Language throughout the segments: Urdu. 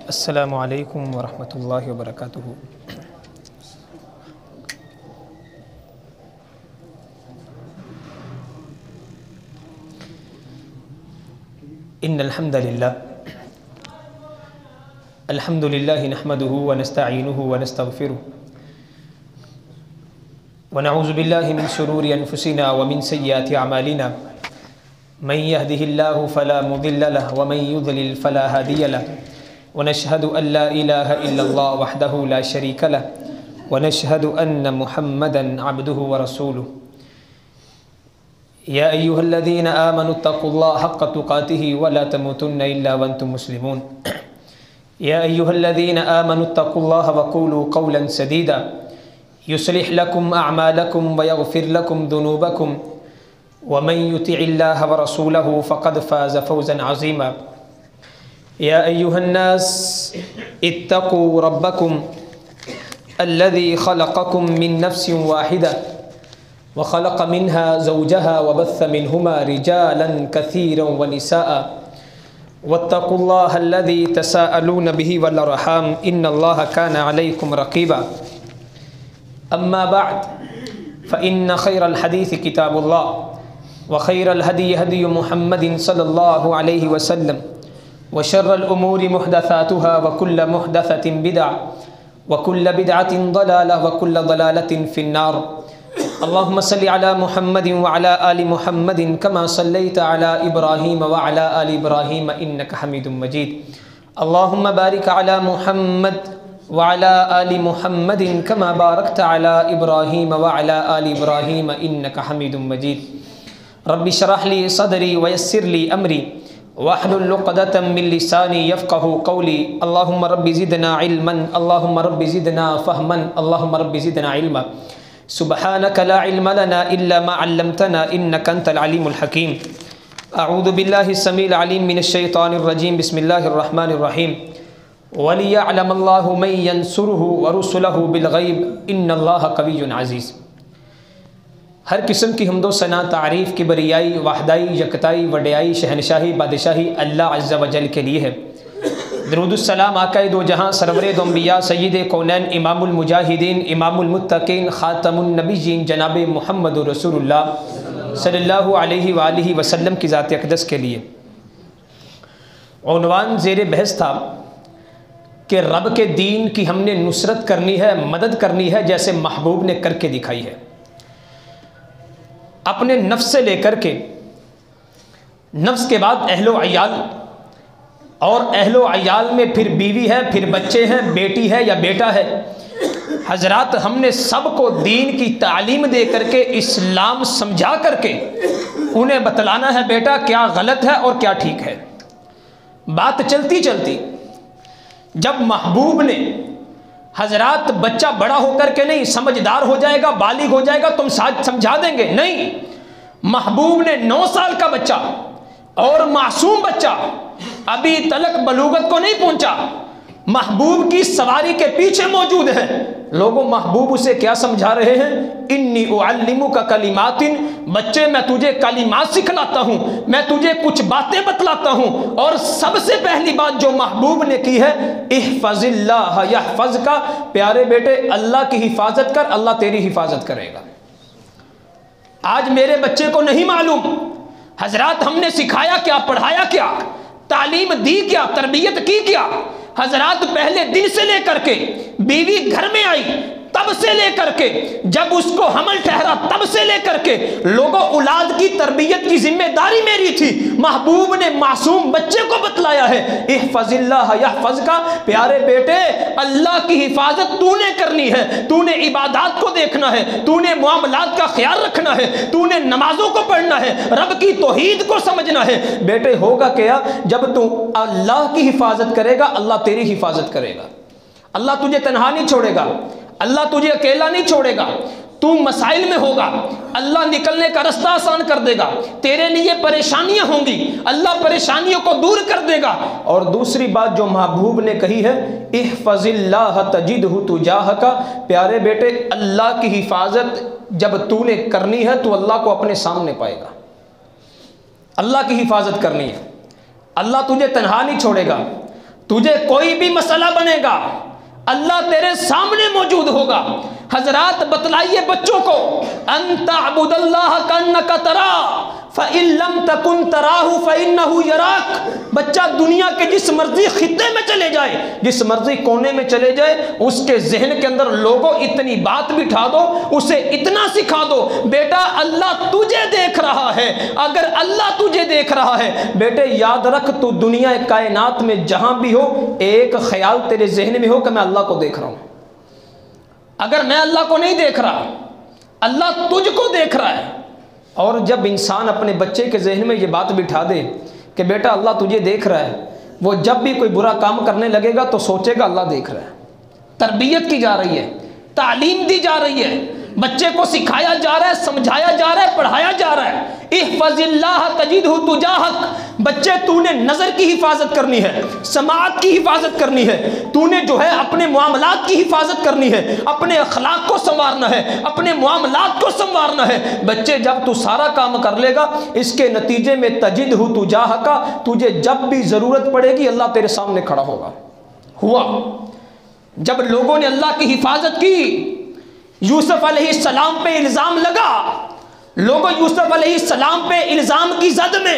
السلام علیکم ورحمۃ اللہ وبرکاتہ۔ ان الحمد للہ نحمده ونستعینه ونستغفره ونعوذ باللہ من شرور انفسنا ومن سیئات اعمالنا من يهده الله فلا مضل له ومن يضلل فلا هادي له ونشهد ان لا اله الا الله وحده لا شريك له ونشهد ان محمدا عبده ورسوله يا ايها الذين آمنوا اتقوا الله حق تقاته ولا تموتن الا وانتم مسلمون يا ايها الذين آمنوا اتقوا الله وقولوا قولا سديدا يصلح لكم اعمالكم ويغفر لكم ذنوبكم ومن يطع الله ورسوله فقد فاز فوزا عظيما يا أيها الناس اتقوا ربكم الذي خلقكم من نفس واحدة وخلق منها زوجها وبث منهما رجالا كثيرا ونساء واتقوا الله الذي تساءلون به والأرحام إن الله كان عليكم رقيبا أما بعد فإن خير الحديث كتاب الله وخير الهدي هدي محمد صلى الله عليه وسلم وشر الأمور محدثاتها وكل محدثة بدعة وكل بدعة ضلالة وكل ضلالة في النار اللهم صل على محمد وعلى آل محمد كما صليت على إبراهيم وعلى آل إبراهيم إنك حميد مجيد اللهم بارك على محمد وعلى آل محمد كما باركت على إبراهيم وعلى آل إبراهيم إنك حميد مجيد رب اشرح لي صدري ويسر لي أمري واحلل عقدة من لساني يفقهوا قولي اللهم رب زدنا علما اللهم رب زدنا فهما اللهم رب زدنا علما سبحانك لا علم لنا إلا ما علمتنا إنك أنت العليم الحكيم أعوذ بالله السميع العليم من الشيطان الرجيم بسم الله الرحمن الرحيم وليعلم الله من ينصره ورسله بالغيب إن الله قوي عزيز۔ ہر قسم کی حمد و ثنا تعریف کبریائی وحدائی یکتائی وڈیائی شہنشاہی بادشاہی اللہ عز و جل کے لیے ہے۔ درود السلام آقا دو جہاں سرور دو انبیاء سید کونین امام المجاہدین امام المتقین خاتم النبیین جناب محمد رسول اللہ صلی اللہ علیہ وآلہ وسلم کی ذات اقدس کے لیے۔ عنوان زیر بحث تھا کہ رب کے دین کی ہم نے نصرت کرنی ہے، مدد کرنی ہے جیسے محبوب نے کر کے دکھائی ہے، اپنے نفس سے لے کر کے، نفس کے بعد اہل و عیال، اور اہل و عیال میں پھر بیوی ہے، پھر بچے ہیں، بیٹی ہے یا بیٹا ہے۔ حضرات ہم نے سب کو دین کی تعلیم دے کر کے اسلام سمجھا کر کے انہیں بتلانا ہے بیٹا کیا غلط ہے اور کیا ٹھیک ہے۔ بات چلتی چلتی جب محبوب نے حضرات بچہ بڑا ہو کر کے نہیں، سمجھدار ہو جائے گا، بالغ ہو جائے گا تم سمجھا دیں گے، نہیں، محبوب نے 9 سال کا بچہ اور معصوم بچہ ابھی تلک بلوغت کو نہیں پہنچا، محبوب کی سواری کے پیچھے موجود ہے۔ لوگوں محبوب اسے کیا سمجھا رہے ہیں؟ انی اعلمک کلمات، بچے میں تجھے کلمات سکھلاتا ہوں، میں تجھے کچھ باتیں بتلاتا ہوں، اور سب سے پہلی بات جو محبوب نے کی ہے احفظ اللہ یحفظک، پیارے بیٹے اللہ کی حفاظت کر، اللہ تیری حفاظت کرے گا۔ آج میرے بچے کو نہیں معلوم حضرات ہم نے سکھایا کیا، پڑھایا کیا، تعلیم دی کیا، تربیت کی کیا۔ حضرات پہلے دن سے لے کر کے بیوی گھر میں آئی تب سے لے کر کے جب اس کو حمل ٹھہرا تب سے لے کر کے لوگوں اولاد کی تربیت کی ذمہ داری میری تھی۔ محبوب نے معصوم بچے کو بتلایا ہے احفظ اللہ یحفظک، پیارے بیٹے اللہ کی حفاظت تو نے کرنی ہے، تو نے عبادات کو دیکھنا ہے، تو نے معاملات کا خیال رکھنا ہے، تو نے نمازوں کو پڑھنا ہے، رب کی توحید کو سمجھنا ہے۔ بیٹے ہوگا کیا؟ جب تو اللہ کی حفاظت کرے گا اللہ تیری حفاظت کرے گا، اللہ تجھے تنہا نہیں چھوڑے گا، اللہ تجھے اکیلا نہیں چھوڑے گا۔ تو مسائل میں ہوگا اللہ نکلنے کا رستہ آسان کر دے گا، تیرے لیے پریشانیاں ہوں گی اللہ پریشانیوں کو دور کر دے گا۔ اور دوسری بات جو محبوب نے کہی ہے احفظ اللہ تجدہ تجاہک، پیارے بیٹے اللہ کی حفاظت جب تو نے کرنی ہے تو اللہ کو اپنے سامنے پائے گا، اللہ کی حفاظت کرنی ہے، اللہ تجھے تنہا نہیں چھوڑے گا، تجھے کوئی بھی مسئلہ بنے گا اللہ تیرے سامنے موجود ہوگا۔ حضرات بتلائیے بچوں کو، انت عبد اللہ کانک ترا فإن لم تکن تراہ فإنہ یراک۔ بچہ دنیا کے جس مرضی خطے میں چلے جائے، جس مرضی کونے میں چلے جائے، اس کے ذہن کے اندر لوگوں اتنی بات بٹھا دو، اسے اتنا سکھا دو، بیٹا اللہ تجھے دیکھ رہا ہے۔ اگر اللہ تجھے دیکھ رہا ہے بیٹے یاد رکھ، تو دنیا کائنات میں جہاں بھی ہو، ایک خیال تیرے ذہن میں ہو کہ میں اللہ کو دیکھ رہا ہوں۔ اگر میں اللہ کو نہیں دیکھ رہا، اللہ تجھ کو دیکھ رہا ہے۔ اور جب انسان اپنے بچے کے ذہن میں یہ بات بٹھا دے کہ بیٹا اللہ تجھے دیکھ رہا ہے، وہ جب بھی کوئی برا کام کرنے لگے گا تو سوچے گا اللہ دیکھ رہا ہے۔ تربیت کی جا رہی ہے، تعلیم دی جا رہی ہے، بچے کو سکھایا جا رہا ہے، سمجھایا جا رہا ہے، پڑھایا جا رہا ہے۔ احفظ اللہ تجدہ تجاہک، بچے تو نے نظر کی حفاظت کرنی ہے، سماعت کی حفاظت کرنی ہے، تو نے جو ہے اپنے معاملات کی حفاظت کرنی ہے، اپنے اخلاق کو سنوارنا ہے، اپنے معاملات کو سنوارنا ہے۔ بچے جب تو سارا کام کر لے گا، اس کے نتیجے میں تجدہ تجاہک، تجھے جب بھی ضرورت پڑے گی اللہ تیرے سامنے کھڑا ہوگا۔ ہوا جب لوگوں نے اللہ کی حفاظت کی، یوسف علیہ السلام پہ الزام لگا، لوگوں یوسف علیہ السلام پہ الزام کی زد میں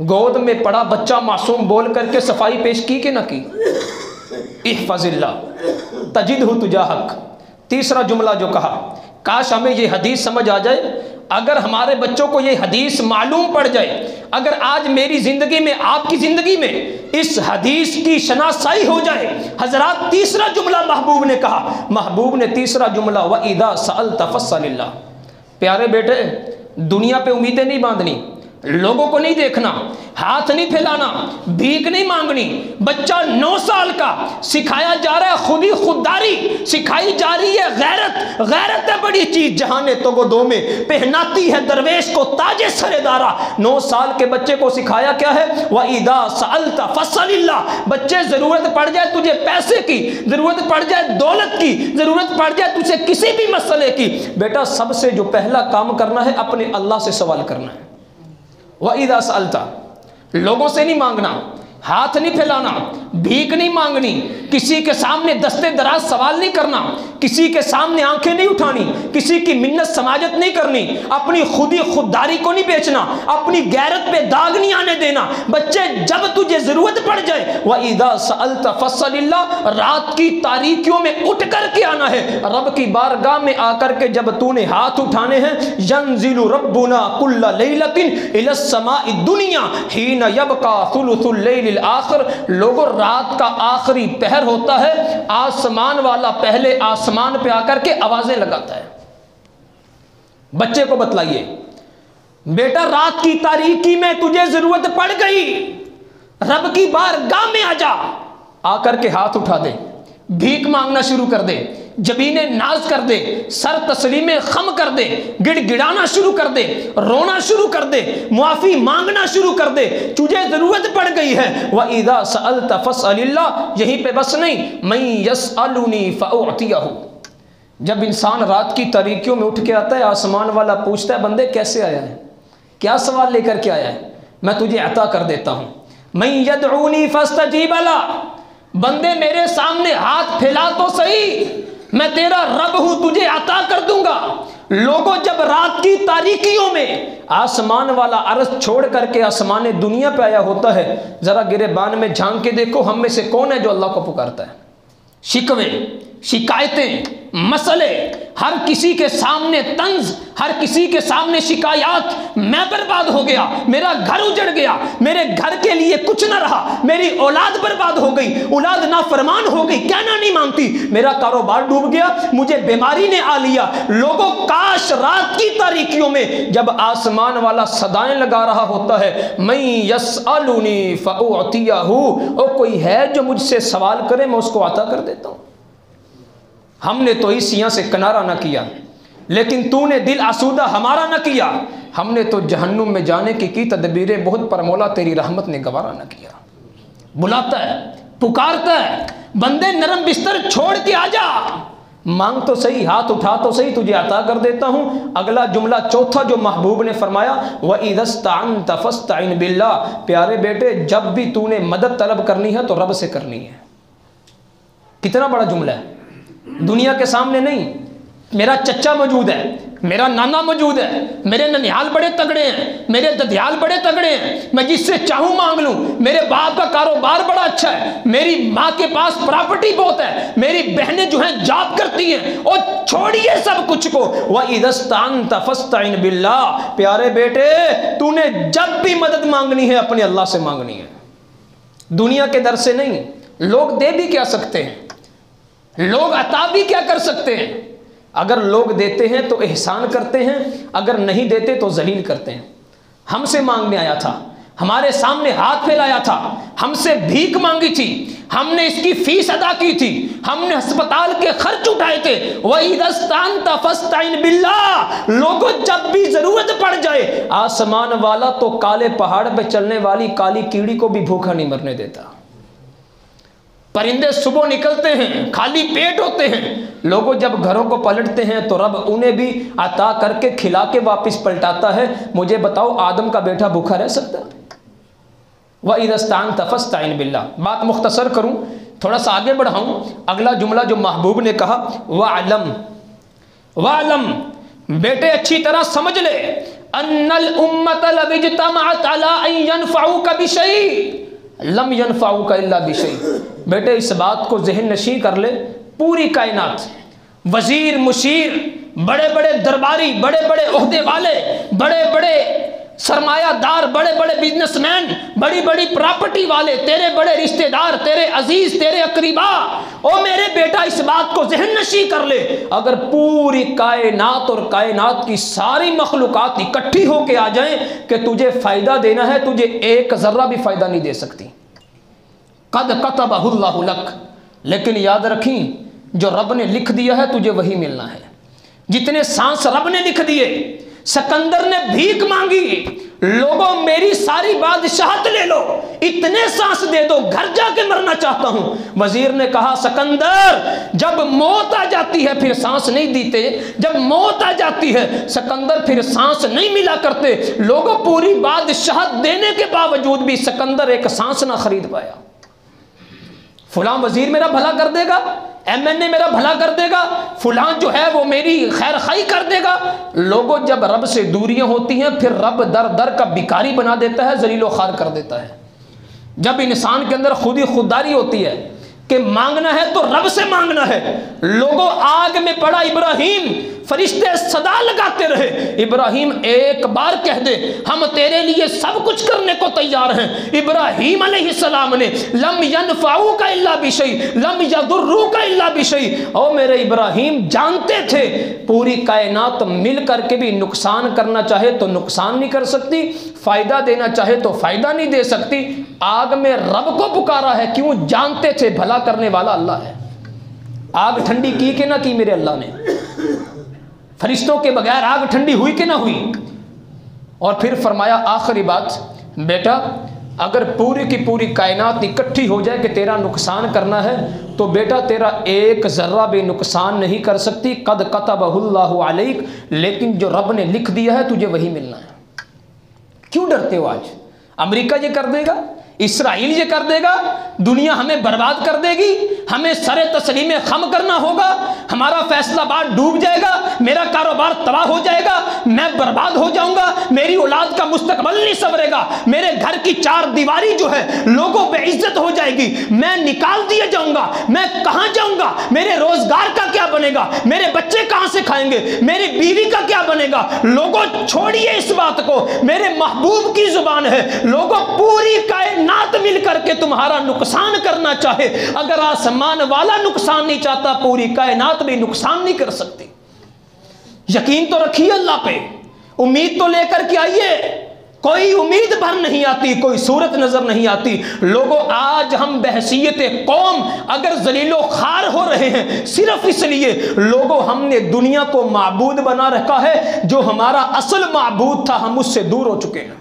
گود میں پڑا بچہ معصوم بول کر کے صفائی پیش کی کہ نہ کی؟ احفظ اللہ تجدہ تجاہک۔ تیسرا جملہ جو کہا، کاش ہمیں یہ حدیث سمجھ آ جائے، اگر ہمارے بچوں کو یہ حدیث معلوم پڑ جائے، اگر آج میری زندگی میں، آپ کی زندگی میں اس حدیث کی شناسائی ہو جائے۔ حضرات تیسرا جملہ محبوب نے کہا، محبوب نے تیسرا جملہ وَإِذَا سَأَلْتَ فَاسْأَلِ اللَّهِ۔ پیارے بیٹے، دنیا پہ امیدیں نہیں باندھنی، لوگوں کو نہیں دیکھنا، ہاتھ نہیں پھیلانا، بھیک نہیں مانگنی۔ بچہ 9 سال کا سکھایا جا رہا ہے خودی خودداری، سکھائی جا رہی ہے غیرت۔ غیرت ہے بڑی چیز، جہاں نے تو دو میں پہناتی ہے درویش کو تاج سر دارا۔ 9 سال کے بچے کو سکھایا کیا ہے؟ وَإِذَا سَأَلْتَ فَاسْأَلِ اللَّهِ۔ بچے ضرورت پڑ جائے تجھے پیسے کی، ضرورت پڑ جائے دولت کی، ضرورت پڑ جائے تجھے کسی بھی مسئلے کی، بیٹا سب سے جو پہلا کام کرنا ہے اپنے اللہ سے سوال کرنا ہے۔ وَإِذَا سَأَلْتَ، لوگوں سے نہیں مانگنا، ہاتھ نہیں پھیلانا، بھیک نہیں مانگنی، کسی کے سامنے دستے دراز سوال نہیں کرنا، کسی کے سامنے آنکھیں نہیں اٹھانی، کسی کی منت سماجت نہیں کرنی، اپنی خودی خودداری کو نہیں بیچنا، اپنی غیرت پہ داغ نہیں آنے دینا۔ بچے جب تجھے ضرورت پڑ جائے وَإِذَا سَأَلْتَ فَاسْأَلِ اللَّهِ، رات کی تاریکیوں میں اٹھ کر کے آنا ہے، رب کی بارگاہ میں آ کر کے جب تو نے ہاتھ اٹھانے ہیں، يَنزِلُ رَبُّنَا كُلَّ لَيْلَةٍ إِلَى السَّمَاءِ الدُّنْيَا حِينَ يَبْقَى ثُلُثُ اللَّيْلِ الآخر۔ لوگوں رات کا آخری پہر ہوتا ہے، آسمان والا پہلے آسمان پہ آ کر کے آوازیں لگاتا ہے۔ بچے کو بتلائیے، بیٹا رات کی تاریکی میں تجھے ضرورت پڑ گئی، رب کی بارگاہ میں آ جا، آ کر کے ہاتھ اٹھا دے، بھیک مانگنا شروع کر دے، جبینے ناز کر دے، سر تسلیم خم کر دے، گڑ گڑانا شروع کر دے، رونا شروع کر دے، معافی مانگنا شروع کر دے، تجھے ضرورت پڑ گئی ہے۔ وَإِذَا سَأَلْتَ فَاسْأَلِ اللَّهِ، یہیں پہ بس نہیں، مَن يَسْأَلُنِي فَأُعْطِيَهُ۔ جب انسان رات کی تاریکیوں میں اٹھ کے آتا ہے، آسمان والا پوچھتا ہے بندے کیسے آیا ہے، کیا سوال لے کر کے آیا ہے، میں تجھے عطا کر دیتا ہوں۔ مَن يَدْعُونِي فَاسْتَجِيبَ لَهُ، بندے میرے سامنے ہاتھ پھیلا تو صحیح، میں تیرا رب ہوں، تجھے عطا کر دوں گا۔ لوگوں جب رات کی تاریکیوں میں آسمان والا عرض چھوڑ کر کے آسمان دنیا پہ آیا ہوتا ہے، ذرا گریبان میں جھانک کے دیکھو ہم میں سے کون ہے جو اللہ کو پکارتا ہے؟ شکوے، شکایتیں، مسئلے، ہر کسی کے سامنے طنز، ہر کسی کے سامنے شکایات، میں برباد ہو گیا، میرا گھر اجڑ گیا، میرے گھر کے لیے کچھ نہ رہا، میری اولاد برباد ہو گئی، اولاد نافرمان ہو گئی، کہنا نہیں مانتی، میرا کاروبار ڈوب گیا، مجھے بیماری نے آ لیا۔ لوگوں کاش رات کی تاریکیوں میں جب آسمان والا صدائیں لگا رہا ہوتا ہے، میں یسألونی فأعطیہ، او کوئی ہے جو مجھ سے سوال کرے میں اس کو عطا کر دیتا ہوں۔ ہم نے تو عیسیاں سے کنارہ نہ کیا، لیکن تو نے دل آسودہ ہمارا نہ کیا، ہم نے تو جہنم میں جانے کی تدبیریں بہت، پر مولا تیری رحمت نے گوارا نہ کیا۔ بلاتا ہے، پکارتا ہے، بندے نرم بستر چھوڑ کے آ جا، مانگ تو صحیح، ہاتھ اٹھا تو صحیح، تجھے عطا کر دیتا ہوں۔ اگلا جملہ چوتھا جو محبوب نے فرمایا، وَإِذَا اسْتَعَنْتَ فَاسْتَعِنْ بِاللَّهِ، پیارے بیٹے جب بھی تو نے مدد طلب کرنی ہے تو رب سے کرنی ہے۔ کتنا بڑا جملہ ہے، دنیا کے سامنے نہیں۔ میرا چچا موجود ہے، میرا نانا موجود ہے، میرے ننیال بڑے تگڑے ہیں، میرے ددیال بڑے تگڑے ہیں، میں جس سے چاہوں مانگ لوں، میرے باپ کا کاروبار بڑا اچھا ہے، میری ماں کے پاس پراپرٹی بہت ہے، میری بہنیں جو ہیں جاب کرتی ہیں، اور چھوڑیے سب کچھ کو، وَإِذَا اسْتَعَنْتَ فَاسْتَعِنْ بِاللَّهِ، پیارے بیٹے تو نے جب بھی مدد مانگنی ہے اپنے اللہ سے مانگنی ہے، دنیا کے در سے نہیں۔ لوگ دے بھی کیا سکتے ہیں، لوگ عطا بھی کیا کر سکتے ہیں؟ اگر لوگ دیتے ہیں تو احسان کرتے ہیں، اگر نہیں دیتے تو ذلیل کرتے ہیں۔ ہم سے مانگنے آیا تھا، ہمارے سامنے ہاتھ پھیلایا تھا، ہم سے بھیک مانگی تھی، ہم نے اس کی فیس ادا کی تھی، ہم نے ہسپتال کے خرچ اٹھائے تھے۔ وَإِذَا اسْتَعَنْتَ فَاسْتَعِنْ بِاللَّهِ، لوگوں جب بھی ضرورت پڑ جائے، آسمان والا تو کالے پہاڑ پہ چلنے والی کالی کیڑی کو بھی بھوکا نہیں مرنے دیتا۔ پرندے صبح نکلتے ہیں خالی پیٹ ہوتے ہیں، لوگوں جب گھروں کو پلٹتے ہیں تو رب انہیں بھی عطا کر کے کھلا کے واپس پلٹاتا ہے۔ مجھے بتاؤ آدم کا بیٹا بھوکا رہ سکتا ہے؟ وَإِذَا اسْتَعَنْتَ فَاسْتَعِنْ بِاللَّهِ۔ بات مختصر کروں، تھوڑا سا آگے بڑھاؤں، اگلا جملہ جو محبوب نے کہا، وَعْلَمْ، بیٹے اچھی طرح سمجھ لے، أَنَّ الْأُمَّةَ لَوِ اجْتَمَعَتْ عَلَىٰ أَن يَنْفَعُوكَ بِشَيْءٍ لم ينفعوك الا بشيء۔ بیٹے اس بات کو ذہن نشین کر لے، پوری کائنات، وزیر، مشیر، بڑے بڑے درباری، بڑے بڑے عہدے والے، بڑے بڑے سرمایہ دار، بڑے بڑے بزنس مین، بڑی بڑی پراپرٹی والے، تیرے بڑے رشتہ دار، تیرے عزیز، تیرے اقربا، او میرے بیٹا اس بات کو ذہن نشین کر لے، اگر پوری کائنات اور کائنات کی ساری مخلوقات اکٹھی ہو کے آ جائیں کہ تجھے فائدہ دینا ہے، تجھے ایک ذرہ بھی فائدہ نہیں دے سکتی۔ قد کتبہ اللہ لک، لیکن یاد رکھیں جو رب نے لکھ دیا ہے تجھے وہی ملنا ہے۔ جتنے سانس رب نے لکھ دیے، سکندر نے بھیک مانگی، لوگوں میری ساری بادشاہت لے لو، اتنے سانس دے دو، گھر جا کے مرنا چاہتا ہوں۔ وزیر نے کہا سکندر جب موت آ جاتی ہے پھر سانس نہیں دیتے، جب موت آ جاتی ہے سکندر پھر سانس نہیں ملا کرتے۔ لوگوں پوری بادشاہت دینے کے باوجود بھی سکندر ایک سانس نہ خرید پایا۔ فلاں وزیر میرا بھلا کر دے گا، ایم این اے میرا بھلا کر دے گا، فلاں جو ہے وہ میری خیر خائی کر دے گا۔ لوگوں جب رب سے دوریاں ہوتی ہیں پھر رب در در کا بھکاری بنا دیتا ہے، ذلیل و خوار کر دیتا ہے۔ جب انسان کے اندر خود ہی خودداری ہوتی ہے کہ مانگنا ہے تو رب سے مانگنا ہے۔ لوگوں آگ میں پڑا ابراہیم، فرشتے صدا لگاتے رہے، ابراہیم ایک بار کہہ دے ہم تیرے لیے سب کچھ کرنے کو تیار ہیں۔ ابراہیم علیہ السلام نے لم ینفعوک الا بشیء لم یضروک الا بشیء، او میرے ابراہیم جانتے تھے پوری کائنات مل کر کے بھی نقصان کرنا چاہے تو نقصان نہیں کر سکتی، فائدہ دینا چاہے تو فائدہ نہیں دے سکتی۔ آگ میں رب کو پکارا ہے، کیوں؟ جانتے تھے بھلا کرنے والا اللہ ہے۔ آگ ٹھنڈی کی کہ نہ کی میرے اللہ نے؟ فرشتوں کے بغیر آگ ٹھنڈی ہوئی کہ نہ ہوئی؟ اور پھر فرمایا آخری بات، بیٹا اگر پوری کی پوری کائنات اکٹھی ہو جائے کہ تیرا نقصان کرنا ہے تو بیٹا تیرا ایک ذرہ بھی نقصان نہیں کر سکتی۔ قد کتبہ اللہ علیک، لیکن جو رب نے لکھ دیا ہے تجھے وہی ملنا ہے۔ کیوں ڈرتے ہو؟ آج امریکہ یہ کر دے گا، اسرائیل یہ کر دے گا، دنیا ہمیں برباد کر دے گی، ہمیں سر تسلیم خم کرنا ہوگا، ہمارا فیصلہ باد ڈوب جائے گا، میرا کاروبار تباہ ہو جائے گا، میں برباد ہو جاؤں گا، میری اولاد کا مستقبل نہیں سنورے گا، میرے گھر کی چار دیواری جو ہے لوگوں بے عزت ہو جائے گی، میں نکال دیا جاؤں گا، میں کہاں جاؤں گا، میرے روزگار کا کیا بنے گا، میرے بچے کہاں سے کھائیں گے، میری بیوی کا کیا بنے گا؟ لوگوں چھوڑیے اس بات کو، میرے محبوب کی زبان ہے، لوگوں پوری کائنات مل کر کے تمہارا نقصان کرنا چاہے، اگر آسمان والا نقصان نہیں چاہتا پوری کائنات بھی نقصان نہیں کر سکتی۔ یقین تو رکھیے اللہ پہ، امید تو لے کر کے آئیے، کوئی امید بھر نہیں آتی، کوئی صورت نظر نہیں آتی۔ لوگوں آج ہم بحثیت قوم اگر ذلیل و خوار ہو رہے ہیں صرف اس لیے لوگوں ہم نے دنیا کو معبود بنا رکھا ہے، جو ہمارا اصل معبود تھا ہم اس سے دور ہو چکے ہیں۔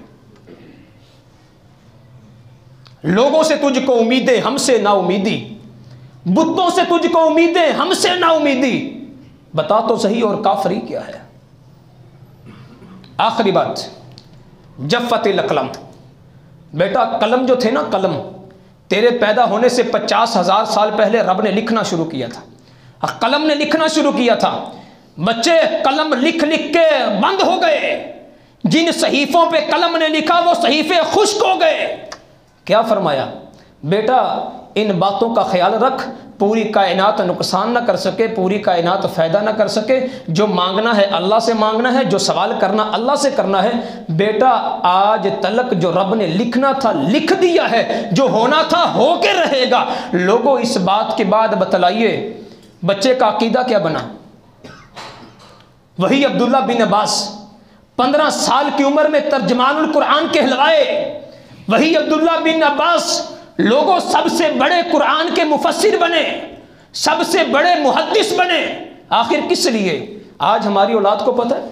لوگوں سے تجھ کو امیدیں، ہم سے نا امیدی، بتوں سے تجھ کو امیدیں، ہم سے نا امیدی، بتا تو صحیح اور کافری کیا ہے؟ آخری بات، جفت القلم، بیٹا قلم جو تھے نا، قلم تیرے پیدا ہونے سے 50,000 سال پہلے رب نے لکھنا شروع کیا تھا، قلم نے لکھنا شروع کیا تھا، بچے قلم لکھ لکھ کے بند ہو گئے، جن صحیفوں پہ قلم نے لکھا وہ صحیفے خشک ہو گئے۔ کیا فرمایا؟ بیٹا ان باتوں کا خیال رکھ، پوری کائنات نقصان نہ کر سکے، پوری کائنات فائدہ نہ کر سکے، جو مانگنا ہے اللہ سے مانگنا ہے، جو سوال کرنا اللہ سے کرنا ہے۔ بیٹا آج تلک جو رب نے لکھنا تھا لکھ دیا ہے، جو ہونا تھا ہو کے رہے گا۔ لوگوں اس بات کے بعد بتلائیے بچے کا عقیدہ کیا بنا؟ وہی عبداللہ بن عباس 15 سال کی عمر میں ترجمان القرآن کہلوائے، وہی عبداللہ بن عباس لوگوں سب سے بڑے قرآن کے مفسر بنے، سب سے بڑے محدث بنے۔ آخر کس لیے؟ آج ہماری اولاد کو پتہ ہے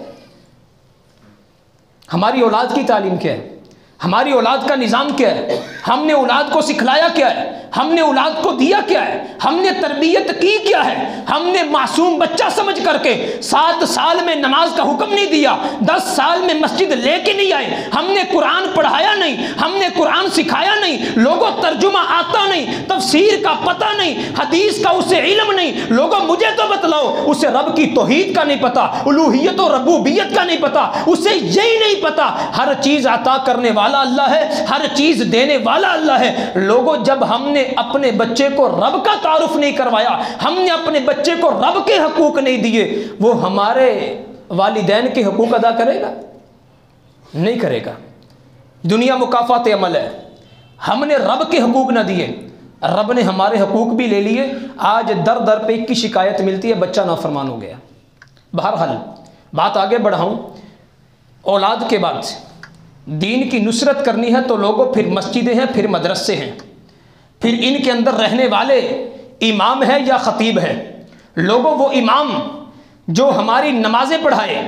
ہماری اولاد کی تعلیم کیا ہے، ہماری اولاد کا نظام کیا ہے، ہم نے اولاد کو سکھلایا کیا ہے، ہم نے اولاد کو دیا کیا ہے، ہم نے تربیت کی کیا ہے۔ ہم نے معصوم بچہ سمجھ کر کے 7 سال میں نماز کا حکم نہیں دیا، 10 سال میں مسجد لے کے نہیں آئے، ہم نے قرآن پڑھایا نہیں، ہم نے قرآن سکھایا نہیں، لوگوں ترجمہ آتا نہیں، تفسیر کا پتہ نہیں، حدیث کا اسے علم نہیں۔ لوگوں مجھے تو بتلاؤ، اسے رب کی توحید کا نہیں پتا، الوہیت و ربوبیت کا نہیں پتا، اسے یہی نہیں پتا ہر چیز عطا کرنے والا اللہ ہے، ہر چیز دینے والا اللہ ہے۔ لوگوں جب ہم نے اپنے بچے کو رب کا تعارف نہیں کروایا، ہم نے اپنے بچے کو رب کے حقوق نہیں دیے، وہ ہمارے والدین کے حقوق ادا کرے گا؟ نہیں کرے گا۔ دنیا مکافات عمل ہے، ہم نے رب کے حقوق نہ دیے، رب نے ہمارے حقوق بھی لے لیے۔ آج در در پہ ایک کی شکایت ملتی ہے، بچہ نافرمان ہو گیا۔ بہرحال بات آگے بڑھاؤں، اولاد کے بعد دین کی نصرت کرنی ہے تو لوگوں پھر مسجدیں ہیں، پھر مدرسے ہیں، پھر ان کے اندر رہنے والے امام ہے یا خطیب ہے۔ لوگوں وہ امام جو ہماری نمازیں پڑھائے،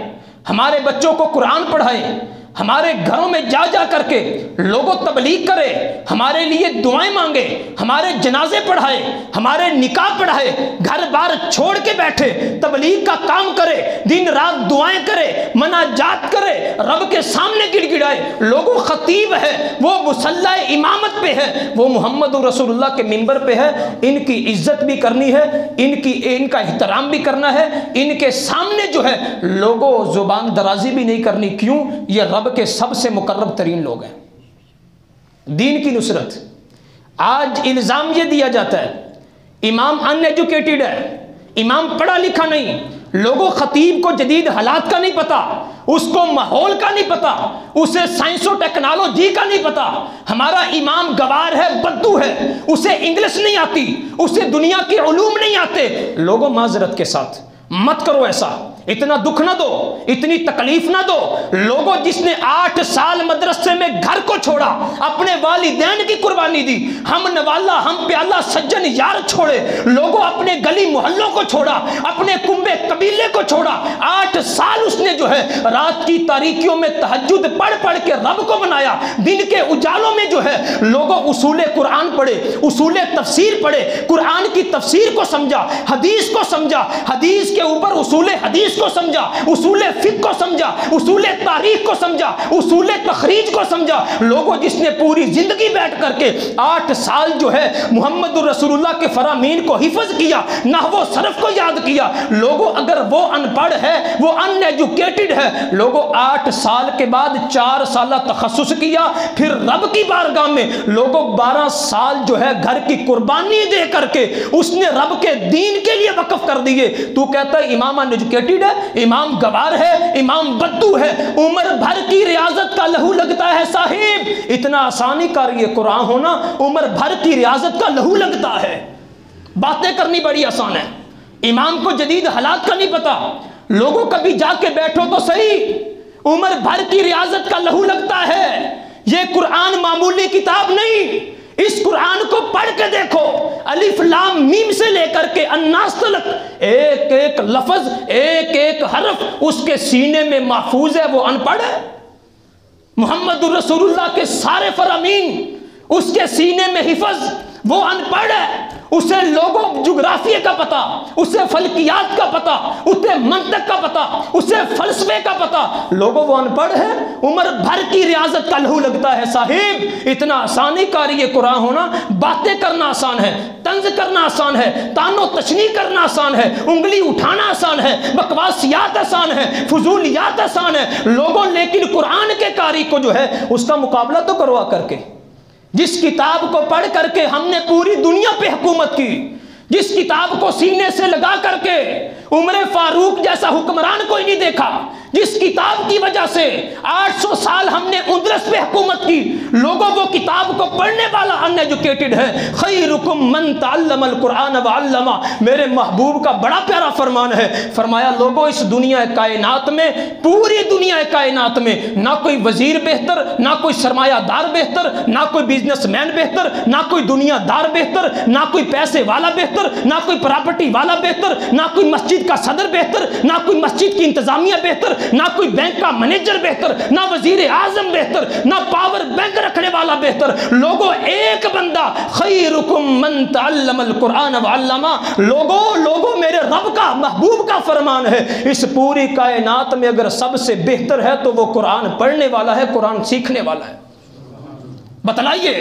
ہمارے بچوں کو قرآن پڑھائے، ہمارے گھروں میں جا جا کر کے لوگوں تبلیغ کرے، ہمارے لیے دعائیں مانگے، ہمارے جنازے پڑھائے، ہمارے نکاح پڑھائے، گھر بار چھوڑ کے بیٹھے تبلیغ کا کام کرے، دن رات دعائیں کرے، مناجات کرے، رب کے سامنے گڑ گڑائے۔ لوگوں خطیب ہے، وہ مصلی امامت پہ ہے، وہ محمد رسول اللہ کے منبر پہ ہے، ان کی عزت بھی کرنی ہے، ان کا احترام بھی کرنا ہے، ان کے سامنے جو ہے لوگوں زبان درازی بھی نہیں کرنی۔ کیوں؟ یہ رب کے سب سے مقرب ترین لوگ ہیں۔ دین کی نصرت، آج الزام یہ دیا جاتا ہے امام ان ایجوکیٹڈ ہے، امام پڑھا لکھا نہیں۔ لوگوں خطیب کو جدید حالات کا نہیں پتا، اس کو ماحول کا نہیں پتا، اسے سائنس و ٹیکنالوجی کا نہیں پتا۔ ہمارا امام گوار ہے، بدو ہے، اسے انگلش نہیں آتی، اسے دنیا کے علوم نہیں آتے۔ لوگوں معذرت کے ساتھ مت کرو ایسا، اتنا دکھ نہ دو، اتنی تکلیف نہ دو۔ لوگوں جس نے 8 سال مدرسے میں گھر کو چھوڑا، اپنے والدین کی قربانی دی، ہم نوالا ہم پیالہ سجن یار چھوڑے، لوگوں اپنے گلی محلوں کو چھوڑا، اپنے کنبے قبیلے کو چھوڑا۔ 8 سال اس نے جو ہے رات کی تاریکیوں میں تہجد پڑھ پڑھ کے رب کو بنایا، دن کے اجالوں میں جو ہے لوگوں اصول قرآن پڑھے، اصول تفسیر پڑھے، قرآن کی تفسیر کو سمجھا، حدیث کو سمجھا، حدیث کے اوپر اصول حدیث کو سمجھا، اصول فقہ کو سمجھا، اصول تاریخ کو سمجھا، اصول تخریج کو سمجھا۔ لوگوں جس نے پوری زندگی بیٹھ کر کے 8 سال جو ہے محمد رسول اللہ کے فرامین کو حفظ کیا، نحو و صرف کو یاد کیا۔ لوگوں اگر وہ ان پڑھ ہے، وہ ان ایجوکیٹڈ ہے، لوگوں 8 سال کے بعد 4 سالہ تخصص کیا، پھر رب کی بارگاہ میں لوگوں 12 سال جو ہے گھر کی قربانی دے کر کے اس نے رب کے دین کے لیے وقف کر دیے۔ تو کہتا ہے امام ان ایجوکیٹڈ ہے، امام گوار ہے، امام بدو ہے، عمر بھر کی ریاضت کا لہو لگتا ہے۔ صاحب اتنا آسانی کا یہ قرآن ہونا، عمر بھر کی ریاضت کا لہو لگتا ہے۔ باتیں کرنی بڑی آسان ہے، امام کو جدید حالات کا نہیں پتا۔ لوگوں کبھی جا کے بیٹھو تو صحیح، عمر بھر کی ریاضت کا لہو لگتا ہے۔ یہ قرآن معمولی کتاب نہیں، اس قرآن کو پڑھ کے دیکھو، الف لام میم سے لے کر کے الناس تلک، ایک ایک لفظ، ایک ایک حرف اس کے سینے میں محفوظ ہے۔ وہ ان پڑھ ہے؟ محمد رسول اللہ کے سارے فرامین اس کے سینے میں حفظ، وہ ان پڑھ ہے، اسے لوگوں جغرافیے کا پتہ، اسے فلکیات کا پتہ، اسے منطق کا پتہ، اسے فلسفے کا پتہ، لوگوں وہ ان پڑھ ہے، عمر بھر کی ریاضت کا لہو لگتا ہے۔ صاحب اتنا آسانی قاری قرآن ہونا، باتیں کرنا آسان ہے، طنز کرنا آسان ہے، تان و تشنیع کرنا آسان ہے، انگلی اٹھانا آسان ہے، بکواسیات آسان ہے، فضولیات آسان ہے لوگوں، لیکن قرآن کے قاری کو جو ہے اس کا مقابلہ تو کروا کر کے، جس کتاب کو پڑھ کر کے ہم نے پوری دنیا پہ حکومت کی، جس کتاب کو سینے سے لگا کر کے عمر فاروق جیسا حکمران کوئی نہیں دیکھا، جس کتاب کی وجہ سے 800 سال ہم نے اندرس پہ حکومت کی، لوگوں وہ کتاب کو پڑھنے والا ان ایجوکیٹڈ ہے۔ خیرکم من تعلم القرآن وعلمہ، میرے محبوب کا بڑا پیارا فرمان ہے، فرمایا لوگوں اس دنیا کائنات میں، پوری دنیا کائنات میں نہ کوئی وزیر بہتر، نہ کوئی سرمایہ دار بہتر، نہ کوئی بزنس مین بہتر، نہ کوئی دنیا دار بہتر، نہ کوئی پیسے والا بہتر، نہ کوئی پراپرٹی والا بہتر، نہ کوئی مسجد کا صدر بہتر، نہ کوئی مسجد کی انتظامیہ بہتر، نہ کوئی بینک کا مینیجر بہتر، نہ وزیر اعظم بہتر، نہ پاور بینک رکھنے والا بہتر، لوگوں ایک بندہ، خیرکم من تعلم القرآن وعلمہ، لوگوں میرے رب کا محبوب کا فرمان ہے، اس پوری کائنات میں اگر سب سے بہتر ہے تو وہ قرآن پڑھنے والا ہے، قرآن سیکھنے والا ہے۔ بتلائیے،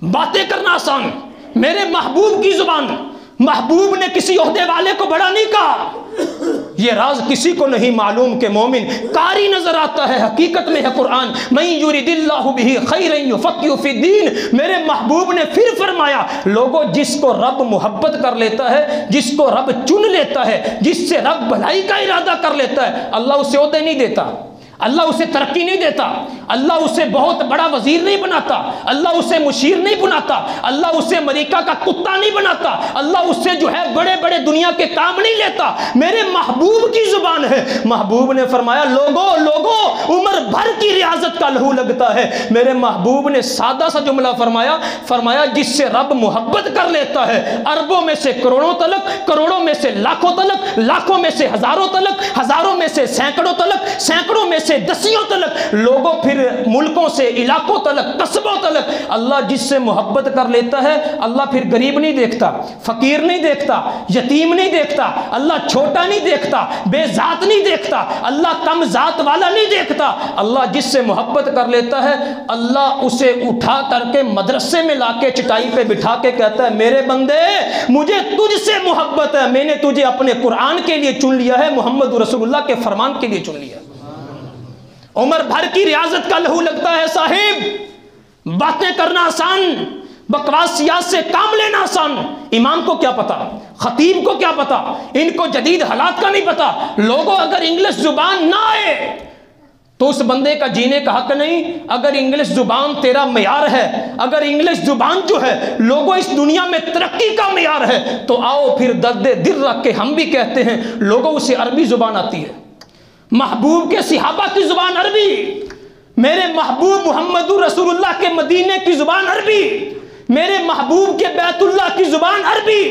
باتیں کرنا آسان، میرے محبوب کی زبان، محبوب نے کسی عہدے والے کو بڑا نہیں کہا، یہ راز کسی کو نہیں معلوم کہ مومن قاری نظر آتا ہے، حقیقت میں ہے قرآن۔ من یرید اللہ بہ خیرا یفقہہ فی الدین، میرے محبوب نے پھر فرمایا لوگوں جس کو رب محبت کر لیتا ہے، جس کو رب چن لیتا ہے، جس سے رب بھلائی کا ارادہ کر لیتا ہے، اللہ اسے عہدے نہیں دیتا، اللہ اسے ترقی نہیں دیتا، اللہ اسے بہت بڑا وزیر نہیں بناتا، اللہ اسے مشیر نہیں بناتا، اللہ اسے امریکہ کا کتا نہیں بناتا، اللہ اسے جو ہے بڑے بڑے دنیا کے کام نہیں لیتا، میرے محبوب کی زبان ہے۔ محبوب نے فرمایا لوگوں عمر بھر کی ریاضت کا لہو لگتا ہے، میرے محبوب نے سادہ سا جملہ فرمایا جس سے رب محبت کر لیتا ہے، اربوں میں سے کروڑوں تلک، کروڑوں میں سے لاکھوں تلک، لاکھوں میں سے ہزاروں تلک، ہزاروں میں سے سینکڑوں تلک، سینکڑوں میں سے دسیوں تلک، لوگوں پھر ملکوں سے علاقوں تلک، قصبوں تلک، اللہ جس سے محبت کر لیتا ہے، اللہ پھر غریب نہیں دیکھتا، فقیر نہیں دیکھتا، یتیم نہیں دیکھتا، اللہ چھوٹا نہیں دیکھتا، بے ذات نہیں دیکھتا، اللہ کم ذات والا نہیں دیکھتا، اللہ جس سے محبت کر لیتا ہے اللہ اسے اٹھا کر کے مدرسے میں لا کے چٹائی پہ بٹھا کے کہتا ہے میرے بندے مجھے تجھ سے محبت ہے، میں نے تجھے اپنے قرآن کے لیے چن لیا ہے، محمد رسول اللہ کے فرمان کے لیے چن لیا۔ عمر بھر کی ریاضت کا لہو لگتا ہے صاحب، باتیں کرنا آسان، بکواسیات سے کام لینا آسان، امام کو کیا پتا، خطیب کو کیا پتا، ان کو جدید حالات کا نہیں پتا، لوگوں اگر انگلش زبان نہ آئے تو اس بندے کا جینے کا حق نہیں۔ اگر انگلش زبان تیرا معیار ہے، اگر انگلش زبان جو ہے لوگوں اس دنیا میں ترقی کا معیار ہے، تو آؤ پھر درد دل رکھ کے ہم بھی کہتے ہیں لوگوں اسے عربی زبان آتی ہے، محبوب کے صحابہ کی زبان عربی، میرے محبوب محمد رسول اللہ کے مدینے کی زبان عربی، میرے محبوب کے بیت اللہ کی زبان عربی،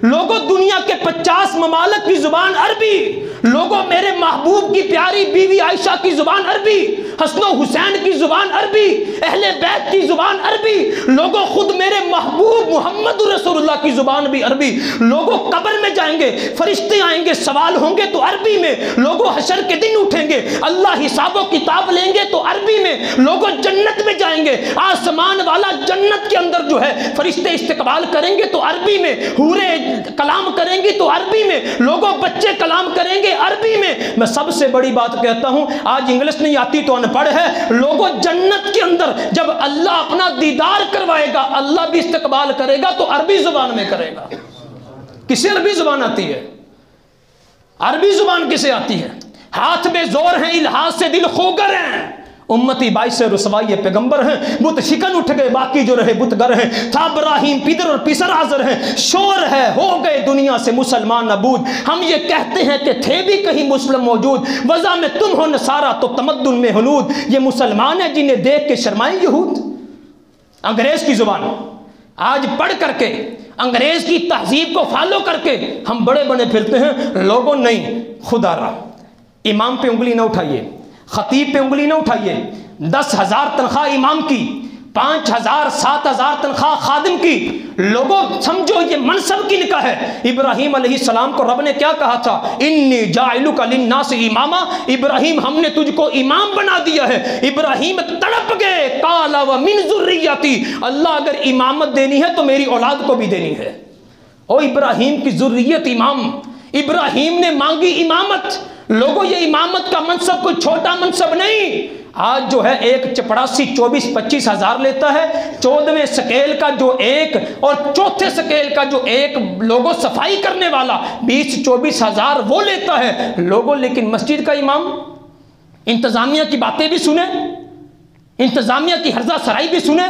لوگوں دنیا کے 50 ممالک کی زبان عربی، لوگوں میرے محبوب کی پیاری بیوی عائشہ کی زبان عربی، حسن و حسین کی زبان عربی، اہل بیت کی زبان عربی، لوگوں خود میرے محبوب محمد رسول اللہ کی زبان بھی عربی، لوگوں قبر میں جائیں گے، فرشتے آئیں گے، سوال ہوں گے تو عربی میں، لوگوں حشر کے دن اٹھیں گے، اللہ حساب و کتاب لیں گے تو عربی میں، لوگوں جنت میں جائیں گے، آسمان والا جنت کے اندر جو ہے فرشتے استقبال کریں گے تو عربی میں، حوریں کلام کریں گی تو عربی میں، لوگوں بچے کلام کریں گے عربی میں۔ میں سب سے بڑی بات کہتا ہوں، آج انگلش نہیں آتی تو ان پڑھ ہے، لوگوں جنت کے اندر جب اللہ اپنا دیدار کروائے گا اللہ بھی استقبال کرے گا تو عربی زبان میں کرے گا۔ کسے عربی زبان آتی ہے؟ عربی زبان کسے آتی ہے؟ ہاتھ میں زور ہیں، الحاظ سے دل خوگر ہیں، امتی باعث رسوائی پیغمبر ہیں، بت شکن اٹھ گئے باقی جو رہے بت گر ہیں، تھا ابراہیم پدر اور پسر آزر ہیں، شور ہے ہو گئے دنیا سے مسلمان نبود، ہم یہ کہتے ہیں کہ تھے بھی کہیں مسلم موجود، وضع میں تم ہو نصارہ تو تمدن میں ہنود، یہ مسلمان ہیں جنہیں دیکھ کے شرمائیں یہود۔ انگریز کی زبان آج پڑھ کر کے انگریز کی تہذیب کو فالو کر کے ہم بڑے بنے پھرتے ہیں، لوگوں نہیں، خدا را امام پہ انگلی نہ اٹھائیے، خطیب پہ انگلی نہ اٹھائیے، 10,000 تنخواہ امام کی، 5,000 7,000 تنخواہ خادم کی، لوگوں سمجھو یہ منصب کی نکاح ہے۔ ابراہیم علیہ السلام کو رب نے کیا کہا تھا؟ انی جاعلک للناس اماما، ابراہیم ہم نے تجھ کو امام بنا دیا ہے۔ ابراہیم تڑپ گئے، قال ومن ذریتی، اللہ اگر امامت دینی ہے تو میری اولاد کو بھی دینی ہے۔ او ابراہیم کی ذریت امام، ابراہیم نے مانگی امامت۔ لوگوں یہ امامت کا منصب کوئی چھوٹا منصب نہیں۔ آج جو ہے ایک چپڑاسی 24-25 ہزار لیتا ہے، 14ویں سکیل کا جو ایک اور چوتھے سکیل کا جو ایک لوگوں صفائی کرنے والا 20-24 ہزار وہ لیتا ہے لوگوں۔ لیکن مسجد کا امام انتظامیہ کی باتیں بھی سنیں، انتظامیہ کی ہرزہ سرائی بھی سنیں،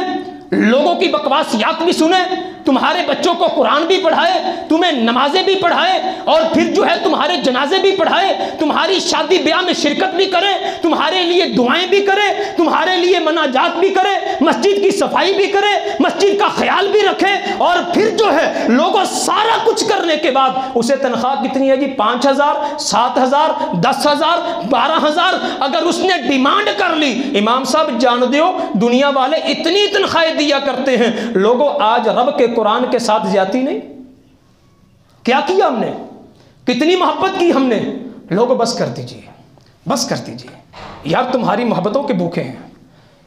لوگوں کی بکواسیات بھی سنیں، تمہارے بچوں کو قرآن بھی پڑھائے، تمہیں نمازیں بھی پڑھائے، اور پھر جو ہے تمہارے جنازے بھی پڑھائے، تمہاری شادی بیاہ میں شرکت بھی کرے، تمہارے لیے دعائیں بھی کرے، تمہارے لیے مناجات بھی کرے، مسجد کی صفائی بھی کرے، مسجد کا خیال بھی رکھے، اور پھر جو ہے لوگوں سارا کچھ کرنے کے بعد اسے تنخواہ کتنی ہے جی؟ 5,000 7,000 10,000 12,000۔ اگر اس نے ڈیمانڈ کر لی، امام صاحب جان دیو دنیا والے اتنی تنخواہیں دیا کرتے ہیں، لوگوں آج رب کے قرآن کے ساتھ زیادتی نہیں؟ کیا کیا ہم نے؟ کتنی محبت کی ہم نے؟ لوگوں بس کر دیجئے، بس کر دیجئے یار، تمہاری محبتوں کے بھوکے ہیں،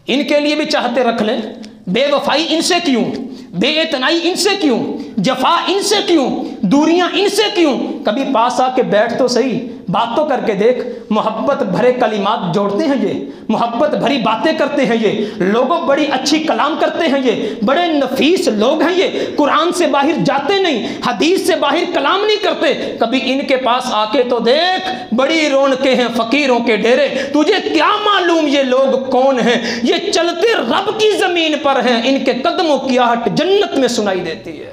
ان کے لیے بھی چاہتے رکھ لیں۔ بے وفائی ان سے کیوں؟ بے اعتنائی ان سے کیوں؟ جفا ان سے کیوں؟ دوریاں ان سے کیوں؟ کبھی پاس آ کے بیٹھ تو صحیح، بات تو کر کے دیکھ۔ محبت بھرے کلمات جوڑتے ہیں یہ، محبت بھری باتیں کرتے ہیں یہ لوگوں، بڑی اچھی کلام کرتے ہیں یہ، بڑے نفیس لوگ ہیں یہ، قرآن سے باہر جاتے نہیں، حدیث سے باہر کلام نہیں کرتے۔ کبھی ان کے پاس آ کے تو دیکھ، بڑی رونقیں ہیں فقیروں کے ڈیرے، تجھے کیا معلوم یہ لوگ کون ہیں؟ یہ چلتے رب کی زمین پر ہیں، ان کے قدموں کی آہٹ جنت میں سنائی دیتی ہے،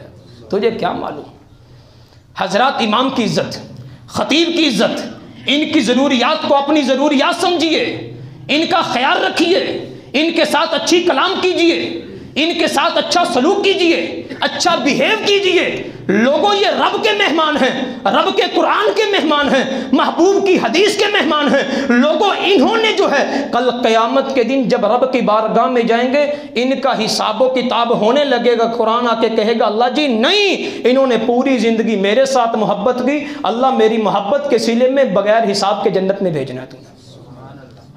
تجھے کیا معلوم؟ حضرات امام کی عزت، خطیب کی عزت، ان کی ضروریات کو اپنی ضروریات سمجھیے، ان کا خیال رکھیے، ان کے ساتھ اچھی کلام کیجیے، ان کے ساتھ اچھا سلوک کیجیے، اچھا بیہیو کیجیے۔ لوگوں یہ رب کے مہمان ہیں، رب کے قرآن کے مہمان ہیں، محبوب کی حدیث کے مہمان ہیں۔ لوگوں انہوں نے جو ہے کل قیامت کے دن جب رب کی بارگاہ میں جائیں گے، ان کا حساب و کتاب ہونے لگے گا، قرآن آ کے کہے گا اللہ جی نہیں، انہوں نے پوری زندگی میرے ساتھ محبت کی، اللہ میری محبت کے صلے میں بغیر حساب کے جنت میں بھیجنا ہے تمہیں۔